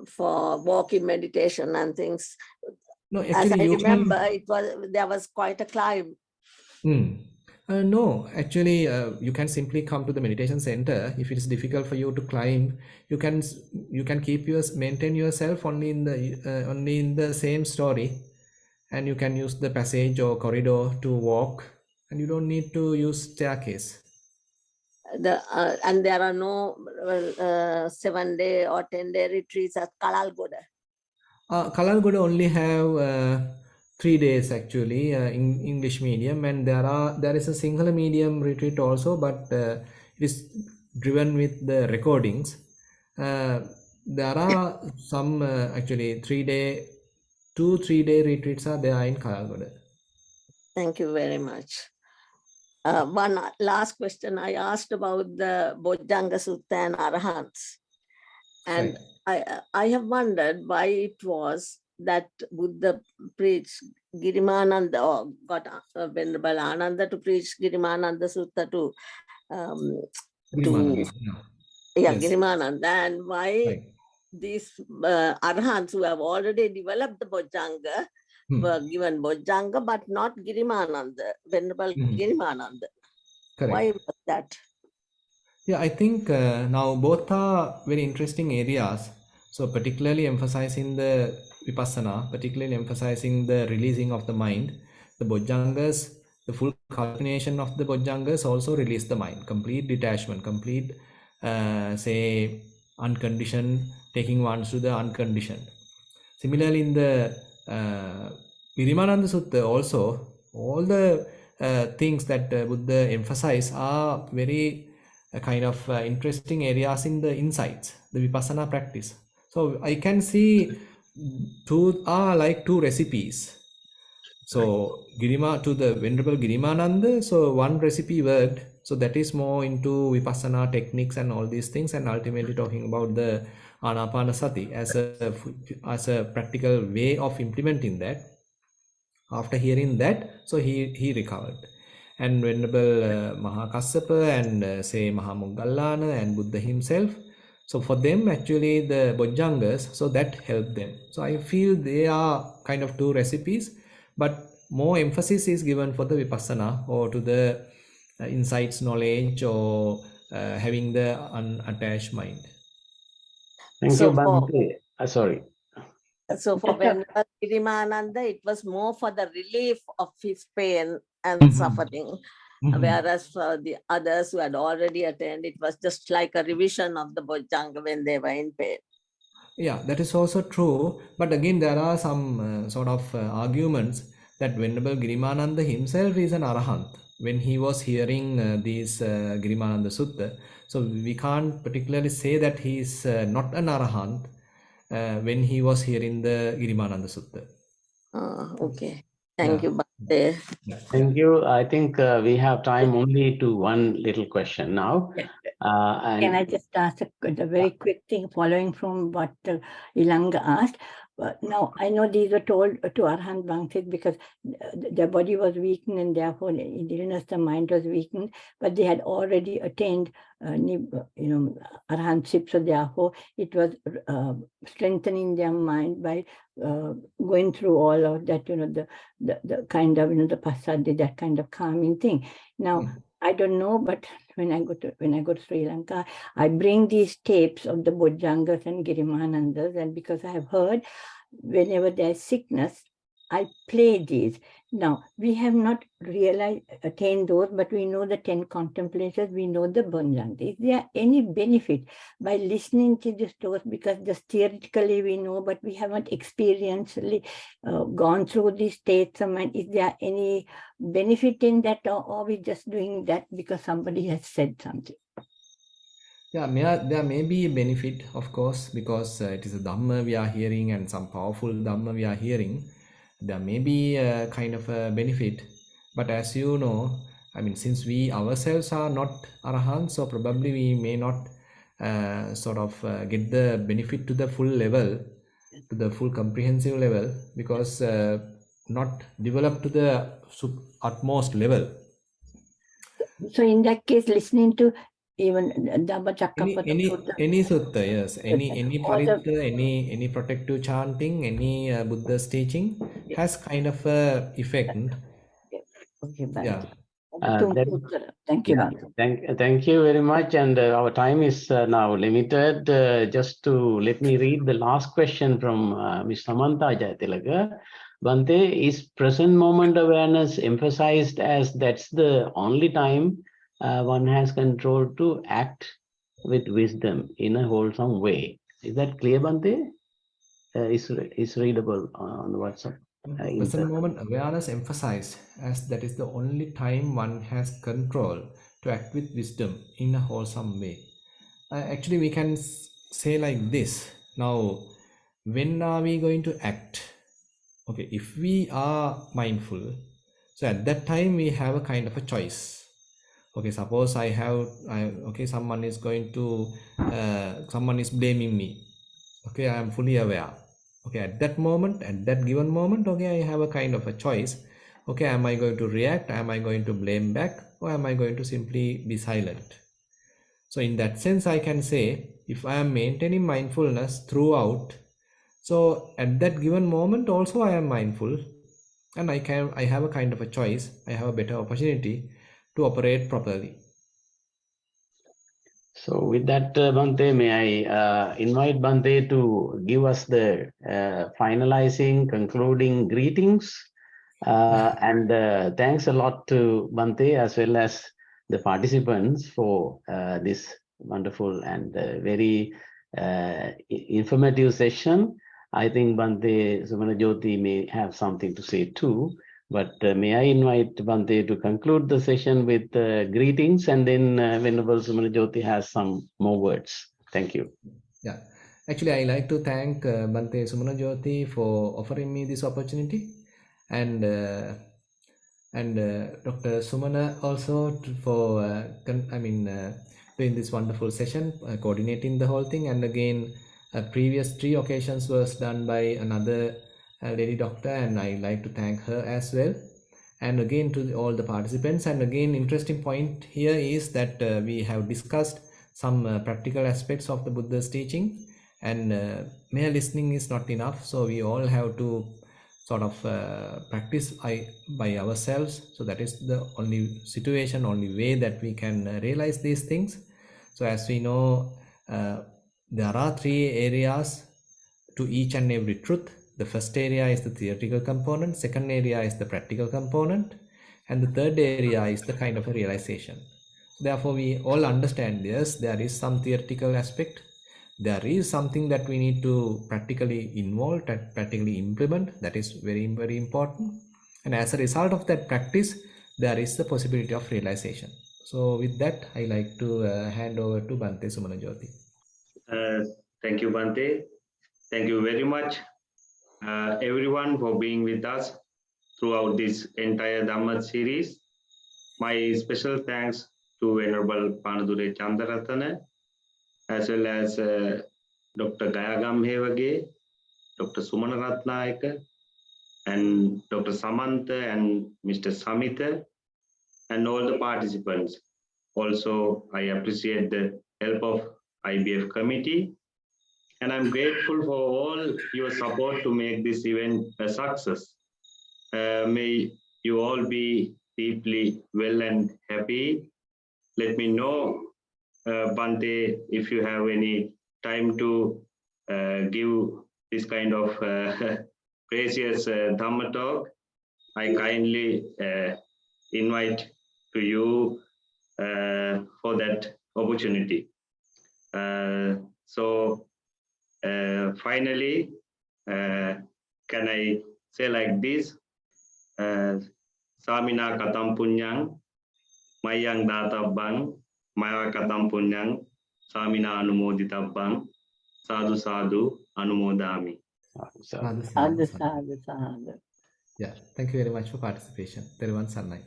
for walking meditation and things. No, As actually, I you remember, can. there was quite a climb. No, actually, you can simply come to the meditation center. If it is difficult for you to climb, you can maintain yourself only in the same story, and you can use the passage or corridor to walk, and you don't need to use staircase. And there are no 7 day or 10 day retreats at Kalalgoda. Kalalgoda only have 3 days actually in English medium, and there is a Sinhala medium retreat also, but it is driven with the recordings. There are some actually 2-3 day retreats are there in Kalalgoda. Thank you very much. One last question I asked about the Bojjhanga Sutta and Arahants. And right. I have wondered why it was that Buddha preached Girimananda, or got Venerable Ananda to preach Girimananda Sutta to Yes. Girimananda, and why these Arahants who have already developed the Bojjhanga were given Bojjhanga, but not Girimananda, Venerable Girimananda. Correct. Why was that? Yeah, I think now both are very interesting areas. So particularly emphasizing the Vipassana, particularly emphasizing the releasing of the mind. The Bojjhangas, the full culmination of the Bojjhangas also release the mind. Complete detachment, complete, say, unconditioned, taking ones to the unconditioned. Similarly, in the Virimananda Sutta also, all the things that Buddha emphasize are very kind of interesting areas in the insights, the Vipassana practice. So I can see two are like two recipes. So to the Venerable Girimananda, so one recipe worked. So that is more into Vipassana techniques and all these things, and ultimately talking about the Anapanasati as a practical way of implementing that. After hearing that, so he recovered. And Venerable Mahakassapa and say Mahamoggallana and Buddha himself, so for them actually the Bojjhangas, so that helped them. So I feel they are kind of two recipes, but more emphasis is given for the Vipassana or to the insights, knowledge, or having the unattached mind. Thank you, Bhante. Sorry. So for Venerable Girimananda, it was more for the relief of his pain and suffering. Whereas for the others who had already attained, it was just like a revision of the Bojjhanga when they were in pain. Yeah, that is also true. But again, there are some sort of arguments that Venerable Girimananda himself is an Arahant when he was hearing these Girimananda Sutta. So we can't particularly say that he is not an Arahant when he was hearing the Girimananda Sutta. Okay. Thank you, Bhante. Thank you. I think we have time only to one little question now. Can I just ask a very quick thing following from what Ilanga asked? Now, I know these were told to Arhat Bangsit because their body was weakened and therefore in illness the mind was weakened, but they had already attained, Arhantship. So therefore, it was strengthening their mind by going through all of that, the kind of, the passaddhi, that kind of calming thing. Now, I don't know, but when I go to Sri Lanka, I bring these tapes of the Bojjhangas and Girimanandas, and because I have heard whenever there's sickness, I play these. Now, we have not attained those, but we know the 10 contemplations, we know the Bojjhanga. Is there any benefit by listening to this those? Because just theoretically we know, but we haven't experientially gone through these states of mind. Is there any benefit in that, or are we just doing that because somebody has said something? Yeah, there may be a benefit, of course, because it is a Dhamma we are hearing and some powerful Dhamma we are hearing. There may be a kind of a benefit. But as you know, I mean, since we ourselves are not Arahants, so probably we may not get the benefit to the full level, to the full comprehensive level, because not developed to the utmost level. So in that case, listening to even Dhammachakkappada any sutta, yes, any Sutta, paritta, any protective chanting, any Buddha's teaching has kind of a effect. okay, Yeah. Thank you, Yeah, thank you very much. And our time is now limited. Just to let me read the last question from Ms. Samantha Jayatilaga. Bhante, is present moment awareness emphasized as that's the only time one has control to act with wisdom in a wholesome way? Is that clear, Bhante? Is readable on WhatsApp. Present moment awareness emphasized as that is the only time one has control to act with wisdom in a wholesome way. Actually, we can say like this. Now, when are we going to act? Okay, if we are mindful, so at that time we have a kind of a choice. Okay, suppose someone is going to someone is blaming me. Okay, I am fully aware. Okay, at that moment, at that given moment, okay, I have a kind of a choice. Okay, am I going to react? Am I going to blame back? Or am I going to simply be silent? So in that sense, I can say, if I am maintaining mindfulness throughout, so at that given moment also I am mindful, and I have a kind of a choice. I have a better opportunity to operate properly. So with that, Bhante, may I invite Bhante to give us the finalizing, concluding greetings. And thanks a lot to Bhante as well as the participants for this wonderful and very informative session. I think Bhante Sumanajoti may have something to say too. But may I invite Bhante to conclude the session with greetings, and then Venerable Sumanajoti has some more words. Thank you. Yeah, actually, I like to thank Bhante Sumanajoti for offering me this opportunity, and Dr. Sumana also for doing this wonderful session, coordinating the whole thing. And again, previous 3 occasions was done by another lady doctor, and I like to thank her as well. And again to all the participants. And again, interesting point here is that we have discussed some practical aspects of the Buddha's teaching, and mere listening is not enough. So we all have to sort of practice by ourselves. So that is the only situation, only way that we can realize these things. So as we know, there are 3 areas to each and every truth. The first area is the theoretical component, second area is the practical component, and the third area is the kind of a realization. Therefore, we all understand this. There is some theoretical aspect. There is something that we need to practically involve, practically implement. That is very, very important. And as a result of that practice, there is the possibility of realization. So with that, I like to hand over to Bhante Sumanajoti. Thank you, Bhante. Thank you very much, everyone, for being with us throughout this entire Dhamma series. My special thanks to Venerable Panadure Chandaratana, as well as Dr. Gayagamhevage, Dr. Sumana Ratnayaka, and Dr. Samantha and Mr. Samitha, and all the participants. Also, I appreciate the help of IBF committee, and I'm grateful for all your support to make this event a success. May you all be deeply well and happy. Let me know, Bante, if you have any time to give this kind of precious Dhamma talk. I kindly invite to you for that opportunity. So finally, can I say like this? Samina katam punyang, mayang databang, maya katam punyang, samina anumoditabang, sadhu sadhu anumodami. So, Sadhu, Sadhu, sadhu. sadhu, sadhu. Yeah, thank you very much for participation. Peruvan Sannai.